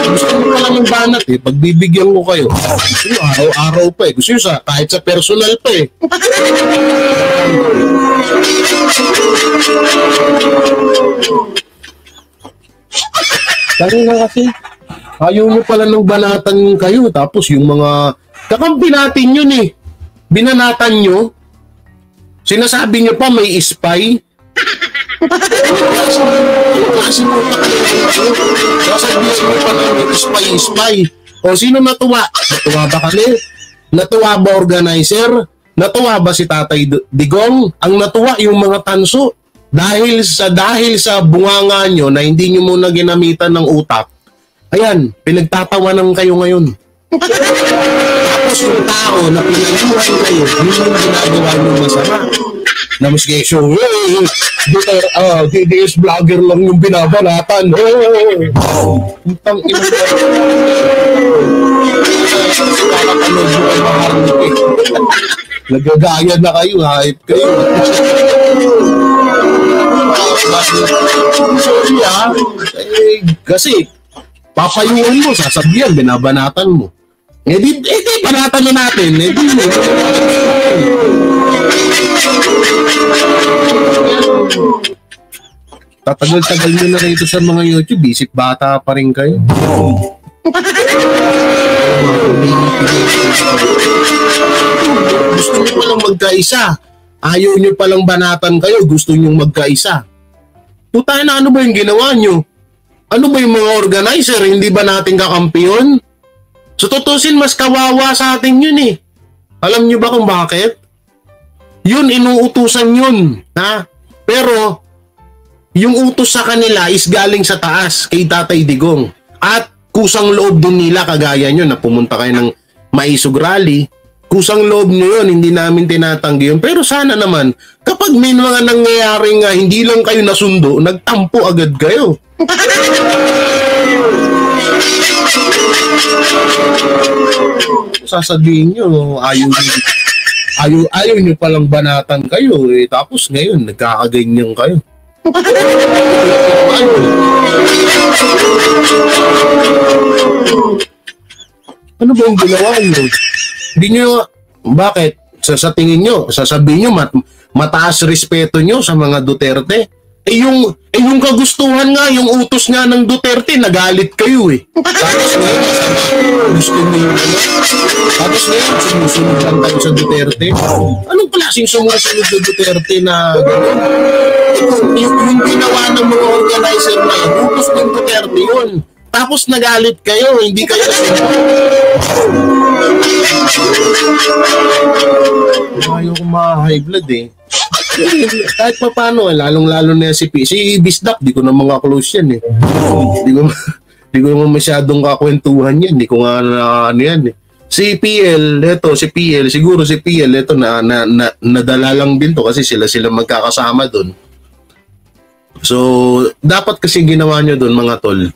Gusto mo pa lang yung banat pagbibigyan ko kayo. Gusto nyo araw-araw pa Gusto nyo kahit sa personal pa Kaya nga kasi, ayaw nyo pala ng banatan kayo. Tapos yung mga kakampi natin yun binanatan nyo. Sinasabi nyo pa may spy. Kasi mo pa ng spy. O sino natuwa? Natuwa ba kami? Natuwa ba organizer? Natuwa ba si Tatay Digong? Ang natuwa yung mga tanso. Dahil sa bunganga nyo na hindi nyo muna ginamitan ng utak, ayan, pinagtatawanan kayo ngayon. Tapos yung tao na pinagtawanan kayo, yun yung ginagawa nyo masama. Na mas kesyo, DDS vlogger lang yung binabanatan. Putang ina. Nagagaya na kayo, hype kayo. Kasi papayuhan mo, sasabihan, binabanatan mo. Di banatan na natin. Tatagal-tagal nyo na rito sa mga YouTube, isip bata pa rin kayo. Gusto nyo palang magkaisa. Ayaw nyo palang banatan kayo, gusto nyo magkaisa. Puta na, ano ba yung ginawa nyo? Ano ba yung mga organizer? Hindi ba natin kakampiyon? So tutusin, mas kawawa sa atin yun Alam nyo ba kung bakit? Yun, inuutusan yun. Pero, yung utos sa kanila is galing sa taas kay Tatay Digong. At kusang loob din nila, kagaya nyo na pumunta kayo ng Maisog Rally. Kusang loob nyo yun, hindi namin tinatanggi yun. Pero sana naman, kapag may mga nangyayaring hindi lang kayo nasundo, nagtampo agad kayo. Sasabihin nyo, ayaw nyo palang banatan kayo tapos ngayon nagkakaganyan kayo. Ano ba yung ginawa nyo? Hindi nyo, bakit? Sa tingin nyo, sasabihin nyo mataas respeto nyo sa mga Duterte. Yung kagustuhan nga, yung utos nga ng Duterte, nagalit kayo Tapos ngayon, gusto nyo yung Tapos ngayon, sumusunod lang tayo sa Duterte. Anong klaseng sumusunod sa Duterte na gano'n? Yung ginawa ng mga organizer na yun, utos ng Duterte yun. Tapos nagalit kayo, hindi kayo ayaw ko ma-high blood kahit pa paano, lalong-lalo na si Bisdak, di ko na mga close yan di ko naman masyadong kakwentuhan yan, di ko nga ano yan Si PL, siguro si PL, nadala lang din to kasi sila magkakasama dun. So, dapat kasi ginawa nyo dun mga tol,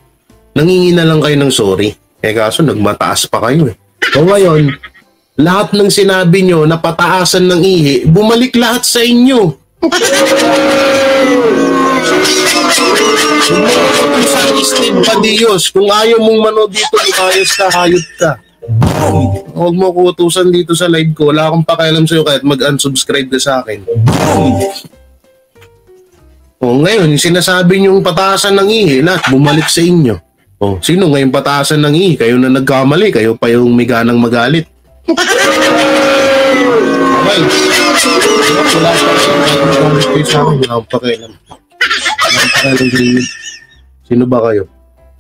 nangingina lang kayo ng sorry. Kaso nagmataas pa kayo So ngayon, lahat ng sinabi nyo na pataasan ng ihi, bumalik lahat sa inyo. Kung ayaw mong manood dito, ayos ka, hayot ka. Huwag mo ko utusan dito sa live ko. Wala akong pakialam sa'yo kahit mag-unsubscribe ka sa akin. O ngayon, yung sinasabi niyong pataasan ng ihi, lahat bumalik sa inyo. O, sino ngayon pataasan ng ihi? Kayo na nagkamali, kayo pa yung may ganang magalit. Okay. Wala sa akin. Sino ba kayo?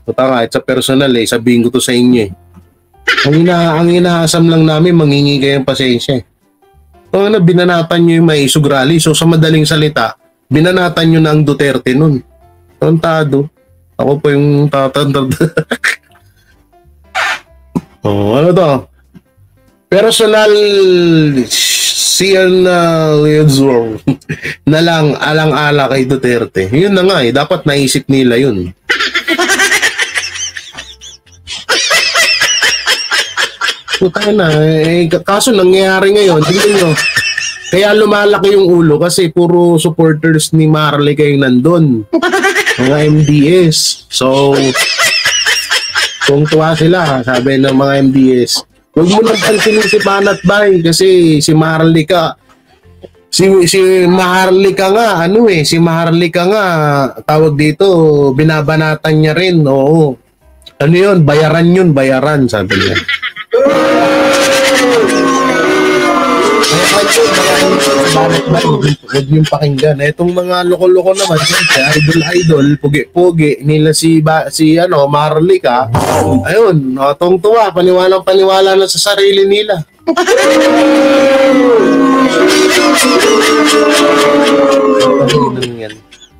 Puta nga, it's a personal sabihin ko to sa inyo Ang inaasam lang namin, mangingi kayong pasensya So binanatan nyo yung Maisog Rally. So sa madaling salita, binanatan nyo na ang Duterte nun. Tantado. Ako po yung tatantad. Ano to? Personal na lang alang-ala kay Duterte. Yun na nga dapat naisip nila yun. Puta na, kaso nangyayari ngayon, tingnan nyo, kaya lumalaki yung ulo kasi puro supporters ni Marley kayo nandun. Mga MDS. So, kung tuwa sila, sabi ng mga MDS, huwag mo nang pansinin si Banat Bay kasi si Maharlika si Maharlika nga si Maharlika nga tawag dito binabanatan niya rin ano yun bayaran sabi niya Banat Bay huwag yung pakinggan itong mga loko-loko naman idol pugi-pugi nila si Maharlika ayun tong-tuwa paniwala na sa sarili nila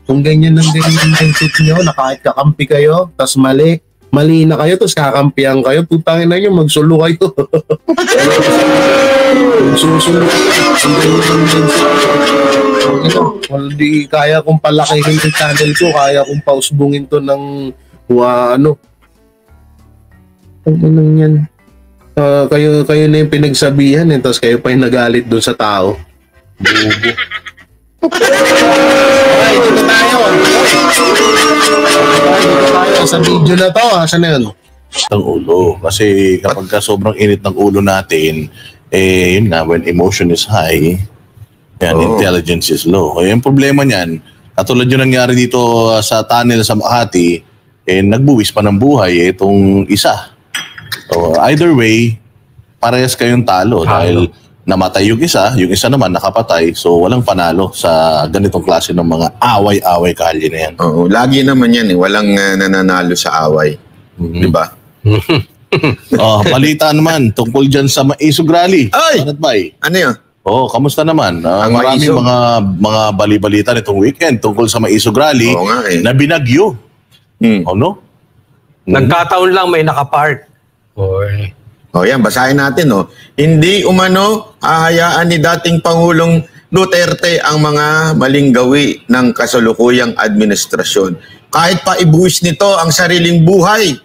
kung ganyan ang mindset nyo na kahit kakampi kayo tas mali na kayo tapos kakampihan kayo putangin na nyo magsulo kayo susulo di kaya kong palakihin yung channel ko kaya kong pausbungin to ng yan kayo na yung pinagsabihan tapos kayo pa yung nagalit doon sa tao bubo okay, dito tayo sa video na to saan na yun? Ang ulo kasi kapag sobrang init ng ulo natin yun nga when emotion is high intelligence is low yung problema niyan katulad yung nangyari dito sa tunnel sa Makati nagbuwis pa ng buhay itong isa. So, either way, parehas kayong talo dahil namatay yung isa naman nakapatay. So, walang panalo sa ganitong klase ng mga away-away kalye na yan. Oo, lagi naman yan walang nananalo sa away. Di ba? Balita naman tungkol dyan sa Maisog Rally. Ay! Ano yun? Kamusta naman? Maraming mga bali-balita nitong weekend tungkol sa Maisog Rally na binagyo. No? Nagkataon lang may nakapark. Yan, basahin natin. Hindi umano hahayaan ni dating Pangulong Duterte ang mga maling gawi ng kasalukuyang administrasyon. Kahit pa ibuwis nito ang sariling buhay.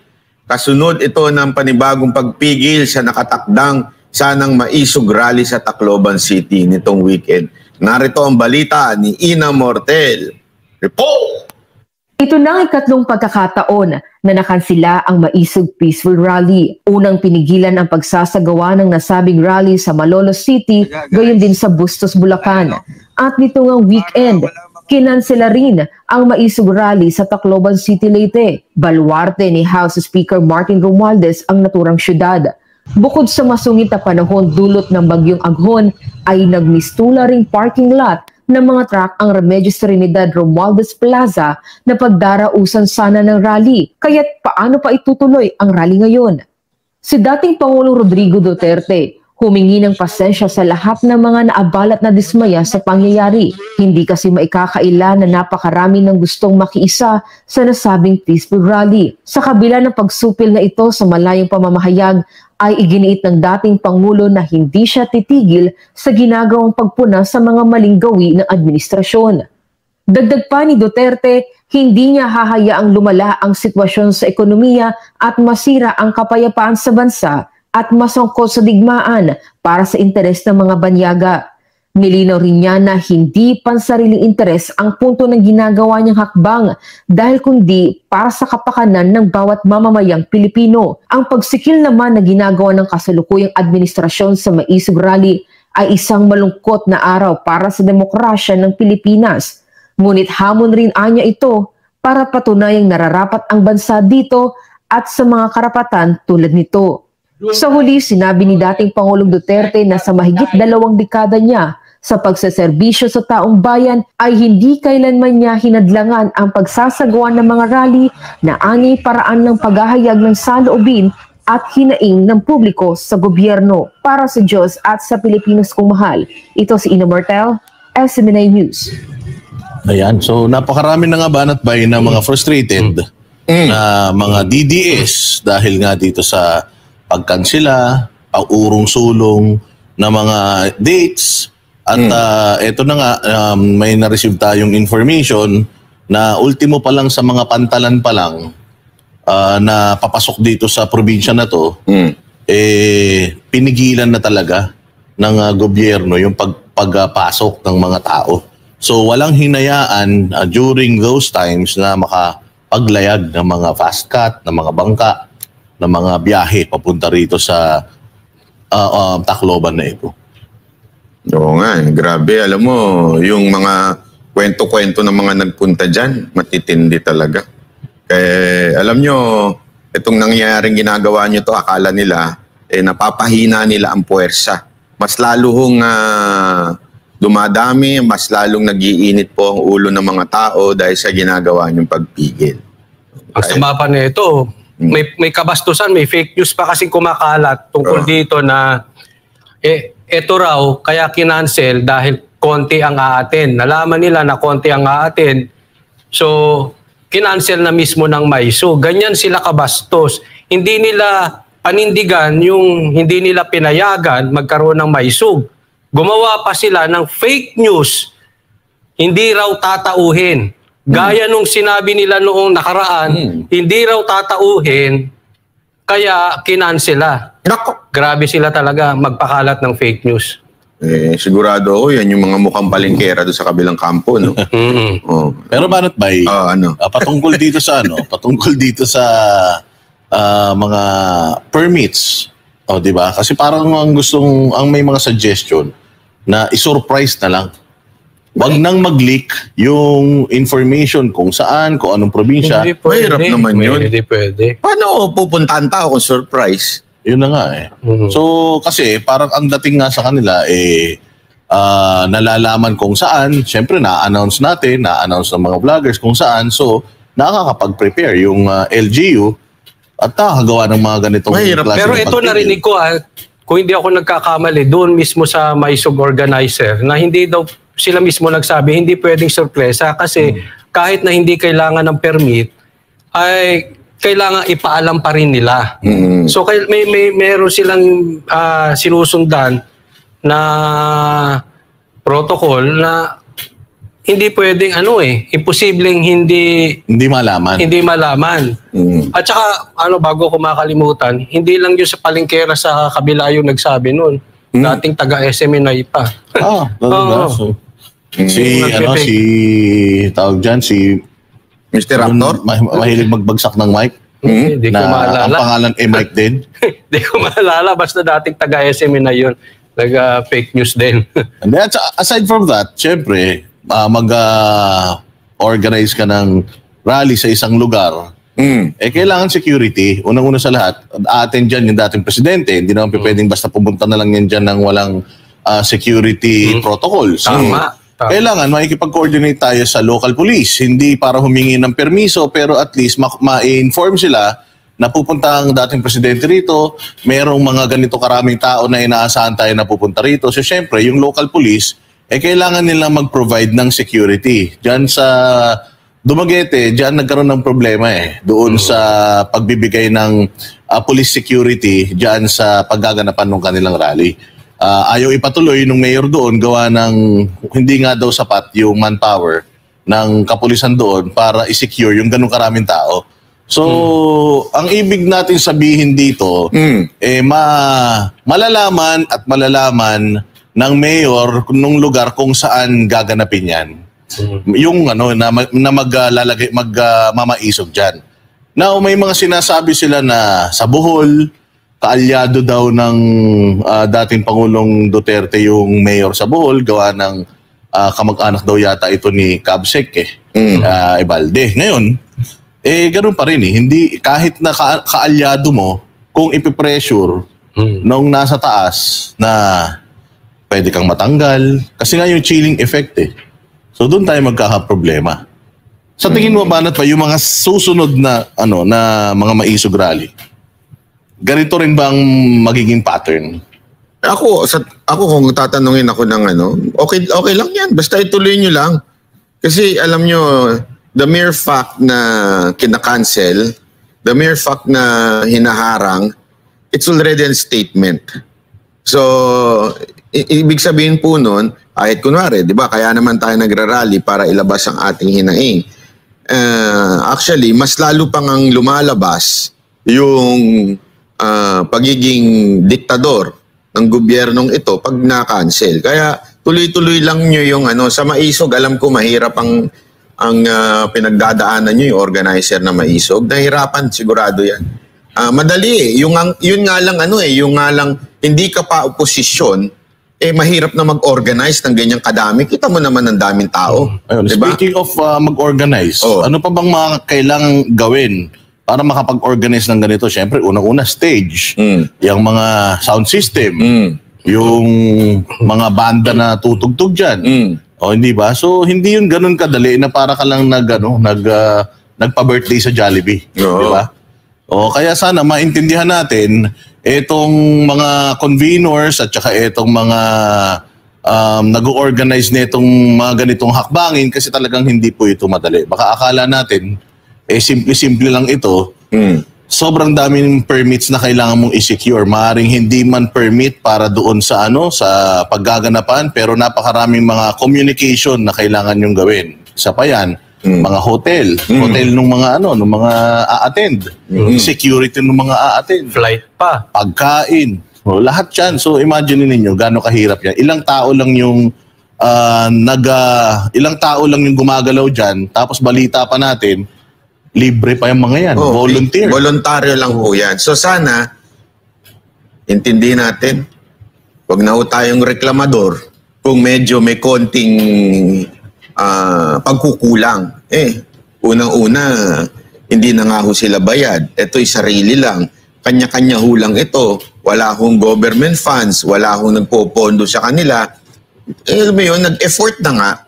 Kasunod ito ng panibagong pagpigil sa nakatakdang sanang Maisog Rally sa Tacloban City nitong weekend. Narito ang balita ni Ina Mortel. Report! Ito na ang ikatlong pagkakataon na nakansila ang Maisog Peaceful Rally. Unang pinigilan ang pagsasagawa ng nasabing rally sa Malolos City, gayon din sa Bustos, Bulacan. At nito ngang weekend, kinansela rin ang Maisog Rally sa Tacloban City, Leyte. Baluarte ni House Speaker Martin Romualdez ang naturang syudad. Bukod sa masungit na panahon dulot ng bagyong Aghon, ay nagmistula ring parking lot ng mga truck ang Remedios Trinidad Romualdez Plaza na pagdarausan sana ng rally. Kaya't paano pa itutuloy ang rally ngayon? Si dating Pangulong Rodrigo Duterte humingi ng pasensya sa lahat ng mga naabalat na dismaya sa pangyayari. Hindi kasi maikakaila na napakarami ng gustong makiisa sa nasabing peaceful rally. Sa kabila ng pagsupil na ito sa malayong pamamahayag, ay iginiit ng dating Pangulo na hindi siya titigil sa ginagawang pagpuna sa mga maling gawi ng administrasyon. Dagdag pa ni Duterte, hindi niya hahayaang lumala ang sitwasyon sa ekonomiya at masira ang kapayapaan sa bansa at masangkot sa digmaan para sa interes ng mga banyaga. Nilinaw rin niya na hindi pansariling interes ang punto ng ginagawa niyang hakbang dahil kundi para sa kapakanan ng bawat mamamayang Pilipino. Ang pagsikil naman na ginagawa ng kasalukuyang administrasyon sa Maisog Rally ay isang malungkot na araw para sa demokrasya ng Pilipinas. Ngunit hamon rin anya ito para patunayang nararapat ang bansa dito at sa mga karapatan tulad nito. Sa huli, sinabi ni dating Pangulong Duterte na sa mahigit 2 dekada niya sa pagseserbisyo sa taong bayan ay hindi kailanman niya hinadlangan ang pagsasagawa ng mga rally na ani paraan ng paghahayag ng saloobin at hinaing ng publiko sa gobyerno. Para sa Diyos at sa Pilipinas kong mahal, ito si Ina Martel, SMNA News. Ayan, so napakarami na nga banat-bay na mga frustrated na mga DDS dahil nga dito sa pagkansela, paurong-sulong na mga dates at eto na nga, may na-receive tayong information na ultimo pa lang sa mga pantalan pa lang na papasok dito sa probinsya na to, pinigilan na talaga ng gobyerno yung pagpasok ng mga tao. So walang hinayaan during those times na makapaglayag ng mga fast cut, ng mga bangka, ng mga biyahe papunta rito sa Tacloban na ito. Oo nga, grabe. Alam mo, yung mga kwento-kwento ng mga nagpunta dyan, matitindi talaga. Kaya alam nyo, itong nangyayaring ginagawa nyo to, akala nila, napapahina nila ang puwersa. Mas lalong dumadami, mas lalong nag-iinit po ang ulo ng mga tao dahil sa ginagawa nyong pagpigil. Ang sama pa nito, may kabastusan, may fake news pa kasi kumakalat tungkol dito na eto raw, kaya kinancel dahil konti ang aatin. Nalaman nila na konti ang aatin, so kinancel na mismo ng MAISU. Ganyan sila kabastos. Hindi nila panindigan yung hindi nila pinayagan magkaroon ng MAISU. Gumawa pa sila ng fake news, hindi raw tatauhin. Gaya nung sinabi nila noong nakaraan, hindi raw tatauhin, kaya kinansela. Nako! Grabe sila talaga magpakalat ng fake news. Sigurado ako, yan yung mga mukhang palengkera doon sa kabilang kampo, no? Oh. Pero banat bay, patungkol dito sa patungkol dito sa mga permits. Oh, 'di ba? Kasi parang ang may mga suggestion na i-surprise na lang. Wag nang mag-leak yung information kung saan, kung anong probinsya. Hindi pwede. Mahirap naman yun. Hindi pwede. Paano pupuntahan tao kung surprise? Yun na nga eh. So kasi parang ang dating nga sa kanila nalalaman kung saan, syempre na-announce na-announce ng mga vloggers kung saan, so nakakapag-prepare yung LGU at nakakagawa ng mga ganitong klase. Pero ito narinig ko, kung hindi ako nagkakamali, doon mismo sa MAISUG organizer, na hindi daw sila mismo nagsabi, hindi pwedeng sorpresa kasi kahit na hindi kailangan ng permit, ay kailangan ipaalam pa rin nila. So meron silang sinusundan na protocol na hindi pwedeng imposibleng hindi malaman. At saka bago ko makalimutan, hindi lang yun sa palengkera sa kabila yung nagsabi noon. Dating taga SMNA pa. Tawag dyan, si Mr. Raptor? Mahilig magbagsak ng mic. Hindi ko maalala. Ang pangalan Mike din. Hindi ko maalala. Basta dating taga SMNA yun. Nag-fake news din. And then, aside from that, syempre, mag-organize ka ng rally sa isang lugar, kailangan security. Unang-una sa lahat, atin dyan yung dating presidente. Hindi naman pwedeng basta pumunta na lang yan dyan ng walang security protocols. Tama. Kailangan makikipag-coordinate tayo sa local police. Hindi para humingi ng permiso, pero at least ma-inform sila na pupunta ang dating presidente rito, merong mga ganito karaming tao na inaasahan tayo na pupunta rito. So syempre, yung local police, kailangan nilang mag-provide ng security. Diyan sa Dumaguete, diyan nagkaroon ng problema doon sa pagbibigay ng police security diyan sa paggaganapan ng kanilang rally. Ayaw ipatuloy nung mayor doon gawa ng hindi nga daw sapat yung manpower ng kapulisan doon para i-secure yung ganung karaming tao. So, ang ibig natin sabihin dito, malalaman ng mayor nung lugar kung saan gaganapin yan. Yung mamaisog dyan. Now, may mga sinasabi sila na sa Bohol, kaalyado daw ng dating Pangulong Duterte yung mayor sa Bohol, gawa ng kamag-anak daw yata ito ni Cabsec Ebalde. Ngayon, ganun pa rin Hindi, kahit na kaalyado mo, kung ipipressure nung nasa taas na pwede kang matanggal, kasi nga yung chilling effect So doon tayo magkakaproblema. Sa tingin mo ba yung mga susunod na na mga maisog rally? Ganito rin ba ang magiging pattern? Ako kung tatanungin ako ng okay lang yan. Basta ituloy nyo lang. Kasi alam nyo, the mere fact na kinakancel, the mere fact na hinaharang, it's already a statement. So, ibig sabihin po nun, kahit kunwari, di ba, kaya naman tayo nagrarally para ilabas ang ating hinaing. Actually, mas lalo pang ang lumalabas yung pagiging diktador ng gobyernong ito pag na-cancel. Kaya tuloy-tuloy lang nyo yung sa Maisog, alam ko mahirap ang pinagdadaanan nyo yung organizer na Maisog. Nahirapan, sigurado yan. Madali yun nga lang yung nga lang hindi ka pa oposisyon, mahirap na mag-organize ng ganyang kadami. Kita mo naman ang daming tao. Ayun, diba? Speaking of mag-organize, ano pa bang mga kailangang gawin para makapag-organize ng ganito? Siyempre, unang-una, stage. Yung mga sound system. Yung mga banda na tutugtog dyan. Hindi ba? So, hindi yun ganun kadali na para ka lang nagpa-birthday sa Jollibee. Di ba? Kaya sana maintindihan natin itong mga conveners at saka itong mga nag-organize nitong mga ganitong hakbangin kasi talagang hindi po ito madali. Baka akala natin, simple-simple lang ito. Sobrang daming permits na kailangan mong i-secure. Maaring hindi man permit para doon sa sa paggaganapan, pero napakaraming mga communication na kailangan yung gawin. Isa pa yan, mga hotel nung mga nung mga a-attend, security nung mga a-attend, Flight pa. pagkain, lahat yan. So imagine ninyo gaano kahirap yan. Ilang tao lang yung gumagalaw diyan, tapos balita pa natin libre pa yung mga yan, volunteer. Voluntaryo lang po yan. So sana intindihin natin, wag na ho tayong reklamador kung medyo may konting pagkukulang. Unang-una, hindi na nga ho sila bayad. Ito'y sarili lang. Kanya-kanya ho lang ito. Wala hong government funds, wala hong nagpopondo sa kanila. Nag-effort na nga.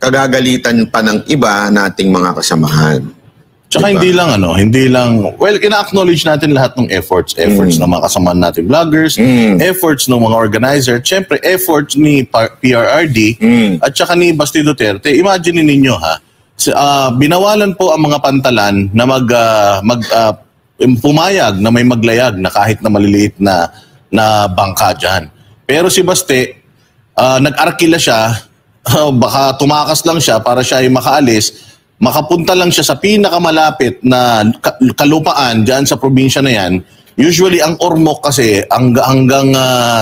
Kagagalitan pa ng iba nating mga kasamahan. Tsaka diba? hindi lang, well, ina-acknowledge natin lahat ng efforts ng mga kasamahan natin vloggers, efforts ng mga organizer, syempre efforts ni PRRD at saka ni Basti Duterte. Imagine ninyo binawalan po ang mga pantalan na pumayag na may maglayag na kahit na maliliit na bangka dyan. Pero si Basti, nag-arkila siya, baka tumakas lang siya para siya ay makaalis, makapunta lang siya sa pinakamalapit na kalupaan dyan sa probinsya na yan. Usually, ang Ormoc kasi hanggang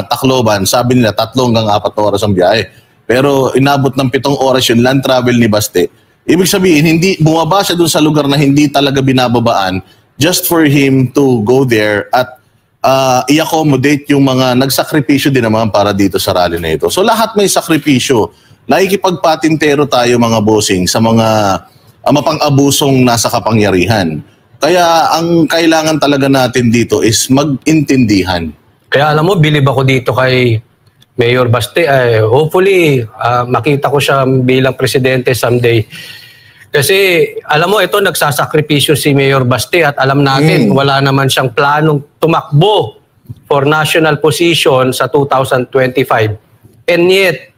Tacloban, sabi nila 3 hanggang 4 oras ang biyahe. Pero inabot ng 7 oras yung land travel ni Basti. Ibig sabihin, hindi bumaba siya dun sa lugar na hindi talaga binababaan just for him to go there at i-accommodate yung mga nagsakripisyo din naman para dito sa rally na ito. So lahat may sakripisyo. Nakikipagpatintero tayo mga bossing sa mga mapang-abusong nasa kapangyarihan. Kaya ang kailangan talaga natin dito is mag-intindihan. Kaya alam mo, bilib ako dito kay Mayor Basti. Hopefully, makita ko siya bilang presidente someday. Kasi alam mo, ito nagsasakripisyo si Mayor Basti at alam natin, wala naman siyang planong tumakbo for national position sa 2025. And yet,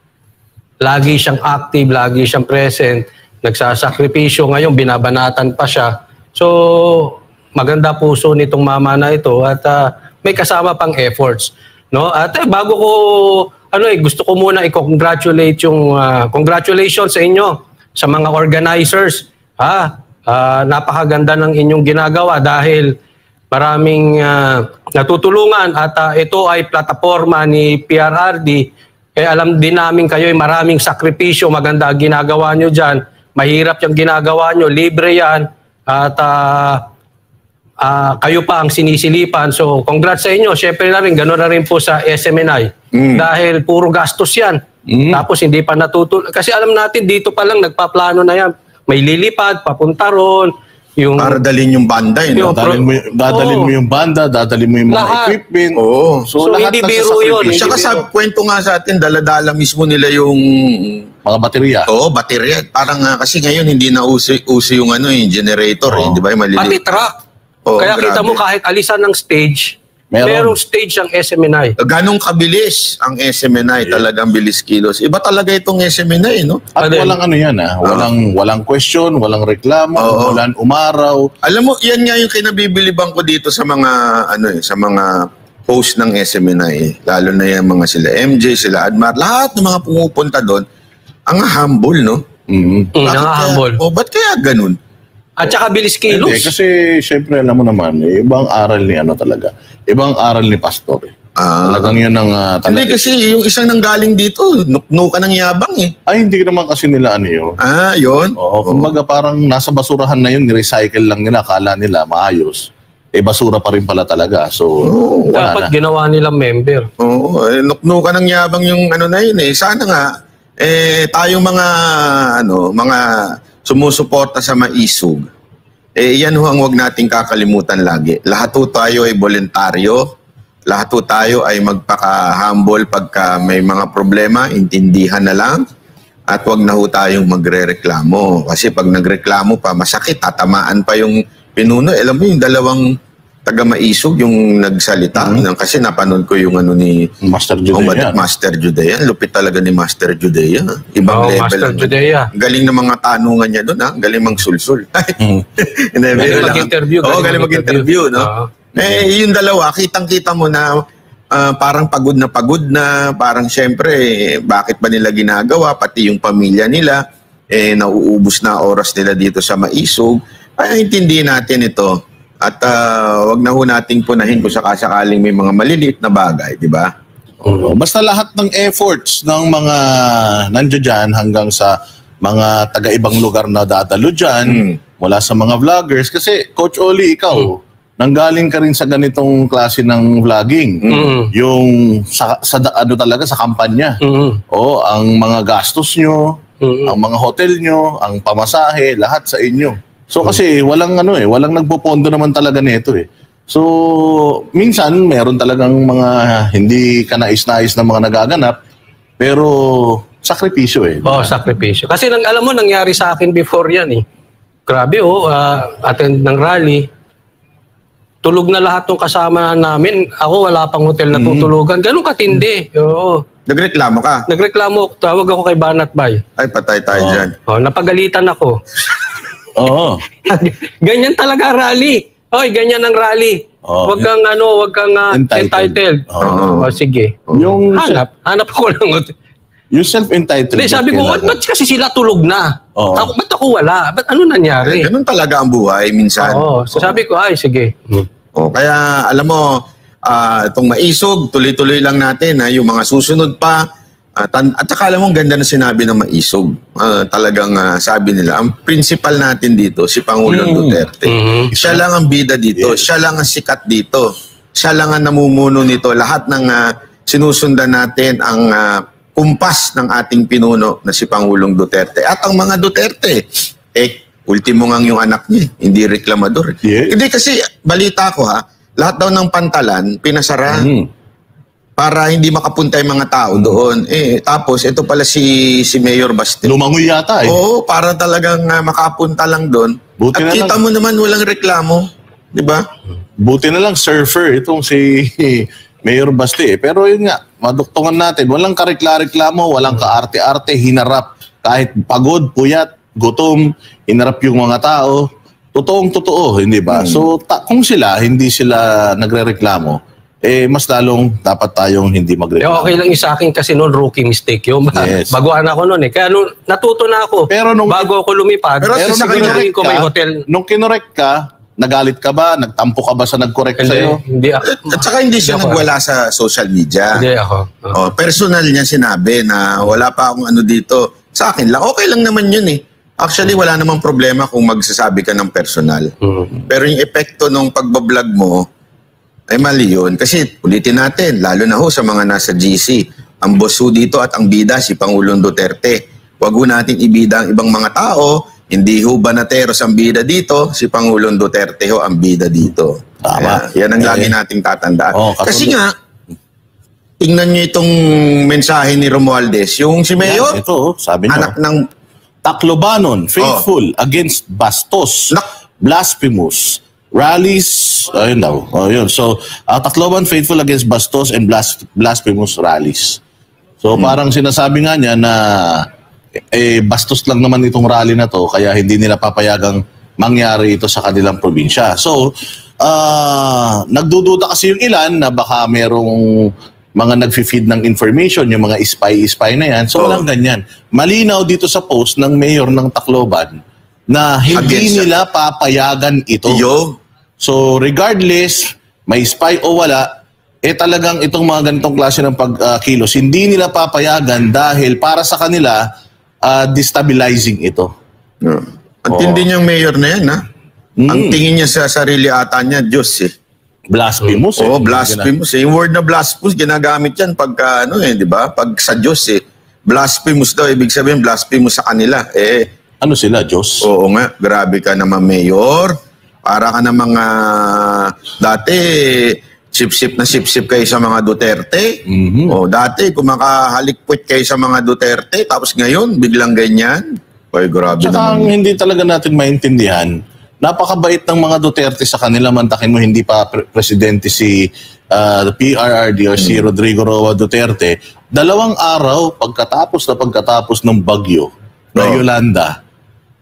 lagi siyang active, lagi siyang present, nagsasakripisyo. Ngayon, binabanatan pa siya. So, maganda puso nitong mama na ito at may kasama pang efforts. No? At bago ko, gusto ko muna i-congratulate congratulations sa inyo, sa mga organizers. Napakaganda ng inyong ginagawa dahil maraming natutulungan at ito ay plataforma ni PRRD. Alam din namin kayo ay maraming sakripisyo, maganda ginagawa nyo dyan. Mahirap yung ginagawa nyo, libre yan. At kayo pa ang sinisilipan. So congrats sa inyo. Siyempre na rin, gano'n na rin po sa SMNI. Dahil puro gastos yan. Tapos hindi pa natutulog. Kasi alam natin, dito pa lang nagpaplano na yan. May lilipad, papunta ron. Yung, Para dalhin yung banda, no? Dadalhin mo yung banda, dadalhin mo yung mga Lahat. equipment. Oo. So, hindi biro yun. nagsasakripisyo. Saka sa kwento nga sa atin, daladala mismo nila yung Mga baterya. baterya. Parang kasi ngayon hindi na uso yung yung generator, di ba? Yung maliliit. pati truck. Oo, Kaya kita grabe. mo kahit alisan ng stage, merong stage ang SMNI. Ganong kabilis ang SMNI, talagang bilis kilos. Iba talaga itong SMNI, no? At walang ano yan, walang question, walang reklamo, walang umaraw. Alam mo, yan nga yung kinabibiliban ko dito sa mga sa mga host ng SMNI, lalo na yung mga sila MJ, sila Admar, lahat ng mga pumupunta doon, ang humble, no? Nangahambol. Ba't kaya ganun? At saka bilis Hindi, kilos. kasi syempre alam mo naman, ibang aral ni talaga. Ibang aral ni Pastor. Talagang yun ang Hindi kasi yung isang nanggaling dito, nuknuka ng yabang eh. Ay, hindi naman kasi nila yun. Yun. Oo, kumbaga parang nasa basurahan na yun, ni-recycle lang nila, akala nila maayos. Basura pa rin pala talaga. So, wala Dapat na. ginawa nilang member. Oo, nuknuka ng yabang yung na yun eh. Sana nga, tayong mga sumusuporta sa maisog, yan ang huwag nating kakalimutan lagi. Lahat ho tayo ay voluntaryo, lahat ho tayo ay magpaka-humble pagka may mga problema, intindihan na lang, at huwag na ho tayong magre-reklamo. Kasi pag nagreklamo pa, masakit, tatamaan pa yung pinuno. Alam mo yung dalawang taga-maisog yung nagsalita. Kasi napanood ko yung ni Master Judea. Master Judea. Lupit talaga ni Master Judea. Ibang level. Master Judea. Galing ng mga tanungan niya doon, ha? Galing mang sulsul. Galing mag-interview. Galing mag-interview, no? Yung dalawa, kitang-kita mo na parang pagod na, parang syempre, bakit ba nila ginagawa? Pati yung pamilya nila, nauubos na oras nila dito sa maisog. Kaya intindihin natin ito. At wag na ho nating punahin kung sakasakaling may mga maliliit na bagay, di ba? Basta lahat ng efforts ng mga nandiyan dyan hanggang sa mga taga-ibang lugar na dadalo dyan, mula sa mga vloggers. Kasi, Coach Oli, ikaw, nanggaling ka rin sa ganitong klase ng vlogging. Yung talaga sa kampanya. Ang mga gastos nyo, ang mga hotel nyo, ang pamasahe, lahat sa inyo. So kasi walang walang nagpopondo naman talaga nito eh. So minsan meron talagang mga hindi kanais-nais na mga nagaganap pero sakripisyo eh. Sakripisyo. Kasi alam mo nangyari sa akin before yan eh. Grabe attend ng rally. Tulog na lahat ng kasama namin. Ako wala pang hotel na tutulugan. Ganun katindi. Oo. Nagreklamo ka? Nagreklamo. Tawag ako kay Banat Bay. Ay, patay tayo dyan. Napagalitan ako. Oo. Ganyan talaga rally. Oy, ganyan ang rally. Wag kang entitled. Sige. Yung hanap ko lang. Yung self-entitled. Hindi, sabi ko, ba't kasi sila tulog na? Ba't ako wala? Ba't ano nangyari? Ganun talaga ang buhay minsan. So sabi ko, sige. Kaya alam mo, itong maisog, tuloy-tuloy lang natin, yung mga susunod pa. At saka alam mo, ganda na sinabi ng maisog. Talagang sabi nila, ang principal natin dito, si Pangulong Duterte. Siya lang ang bida dito. Siya lang ang sikat dito. Siya lang ang namumuno nito. Lahat ng sinusundan natin ang kumpas ng ating pinuno na si Pangulong Duterte. At ang mga Duterte, ultimo nga yung anak niya, hindi reklamador. Hindi kasi, balita ko lahat daw ng pantalan, pinasara. Para hindi makapunta yung mga tao doon. Tapos, ito pala si Mayor Baste. Lumangoy yata eh. Oo, para talagang makapunta lang doon. Buti at na kita lang. mo naman walang reklamo. Di ba? Buti na lang surfer itong si Mayor Baste. Pero yun nga, maduktungan natin. Walang karekla-reklamo, walang kaarte-arte, hinarap. Kahit pagod, puyat, gutom, hinarap yung mga tao. Totoong-totoo, hindi ba? So, kung hindi sila nagre-reklamo, mas lalong dapat tayong hindi magreklamo. Okay lang yung sa akin kasi noon rookie mistake yun. Yes. Baguhan ako noon eh. Kaya natuto na ako. Pero bago ako lumipad, Pero siguraduhin ko may hotel. Nung kinorek ka, nagalit ka ba? Nagtampo ka ba sa nag-correct sa'yo? Hindi ako. At saka hindi siya nagwala sa social media. Hindi ako. Personal niya sinabi na wala pa akong ano dito. Sa akin lang, okay lang naman yun eh. Actually, wala namang problema kung magsasabi ka ng personal. Pero yung epekto ng pagbablog mo, ay mali yun. Kasi ulitin natin, lalo na sa mga nasa GC, Ang boss ho dito at ang bida si Pangulong Duterte. Huwag ho natin ibida ang ibang mga tao. Hindi ho Banateros ang bida dito, si Pangulong Duterte ho ang bida dito. Tama. Yan ang lagi nating tatandaan. Kasi katulad. nga, tingnan nyo itong mensahe ni Romualdez. Yung si Mayor, Yan, ito, sabi niyo. anak ng... Taclobanon, faithful against Bastos, blasphemous. Rallies, ayun daw. Yun. So, Tacloban faithful against Bastos and blasphemous rallies. So, parang sinasabi nga niya na bastos lang naman itong rally na to, kaya hindi nila papayagang mangyari ito sa kanilang probinsya. So, nagdududa kasi yung ilan na baka merong mga nag-feed ng information, yung mga spy na yan. So, walang ganyan. Malinaw dito sa post ng mayor ng Tacloban na hindi nila papayagan ito. So, regardless, may spy o wala, talagang itong mga ganitong klase ng pagkilos, hindi nila papayagan dahil para sa kanila, destabilizing ito. Ang tindi niyang mayor na yan, ha? Ang tingin niya sa sarili ata niya, Diyos, eh. Blasphemous. Blasphemous. Yung word na blasphemous, ginagamit yan pagka, di ba? Pag sa Diyos, eh. Blasphemous daw, ibig sabihin, blasphemous sa kanila. Ano sila, Diyos? Oo nga, grabe ka naman, mayor. Para ka na mga, dati, sip-sip kayo sa mga Duterte. Dati, kumakahalikput kayo sa mga Duterte, tapos ngayon, biglang ganyan. Ay, grabe Tsaka naman. hindi talaga natin maintindihan. Napakabait ng mga Duterte sa kanila, mantakin mo hindi pa presidente si PRRD or si Rodrigo Roa Duterte. 2 araw pagkatapos ng bagyo na Yolanda,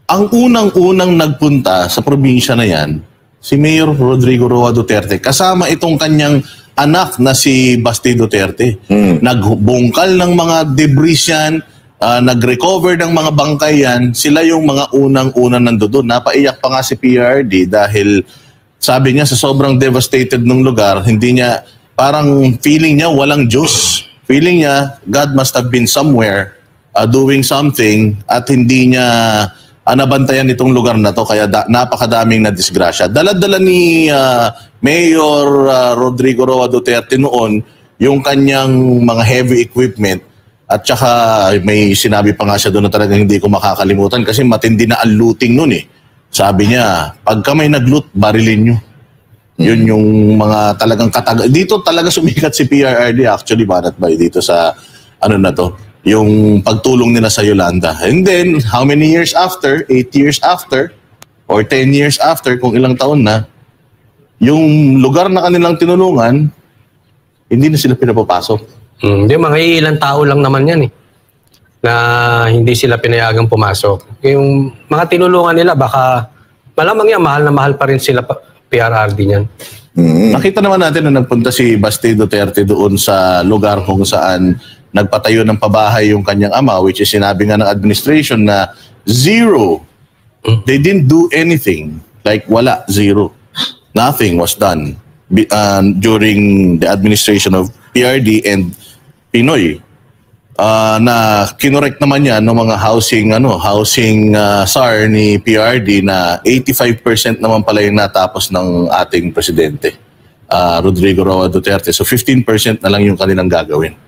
ang unang-unang nagpunta sa probinsya na yan, si Mayor Rodrigo Roa Duterte, kasama itong kanyang anak na si Basti Duterte. Nagbungkal ng mga debris yan, nag-recover ng mga bangkay yan, sila yung mga unang-unang nandoon. Napaiyak pa nga si PRD dahil sabi niya sa sobrang devastated ng lugar, hindi niya, parang feeling niya walang Diyos. Feeling niya, God must have been somewhere doing something at hindi niya nabantayan itong lugar na to, kaya napakadaming na disgrasya. Dala-dala ni Mayor Rodrigo Roa Duterte noon yung kanyang mga heavy equipment. At saka may sinabi pa nga siya doon na talagang hindi ko makakalimutan kasi matindi na ang looting noon eh. Sabi niya, pagka may nag-loot, barilin nyo. Yun yung mga talagang dito talaga sumikat si PRRD actually, Banat Bay, dito sa ano na to, yung pagtulong nila sa Yolanda. And then, how many years after, 8 years after, or 10 years after, kung ilang taon na, yung lugar na kanilang tinulungan, hindi na sila pinapapasok. Hindi, mga ilang tao lang naman yan eh. Na hindi sila pinayagang pumasok. Yung mga tinulungan nila, baka malamang yan, mahal na mahal pa rin sila PRRD niyan. Nakita naman natin na nagpunta si Basti Duterte doon sa lugar kung saan nagpatayo ng pabahay yung kanyang ama, which is sinabi nga ng administration na zero. They didn't do anything. Like wala, zero. Nothing was done during the administration of PRD and Pinoy. Na kinorek naman yan ng mga housing SAR ni PRD na 85% naman pala yung natapos ng ating presidente, Rodrigo Roa Duterte. So 15% na lang yung kanilang gagawin.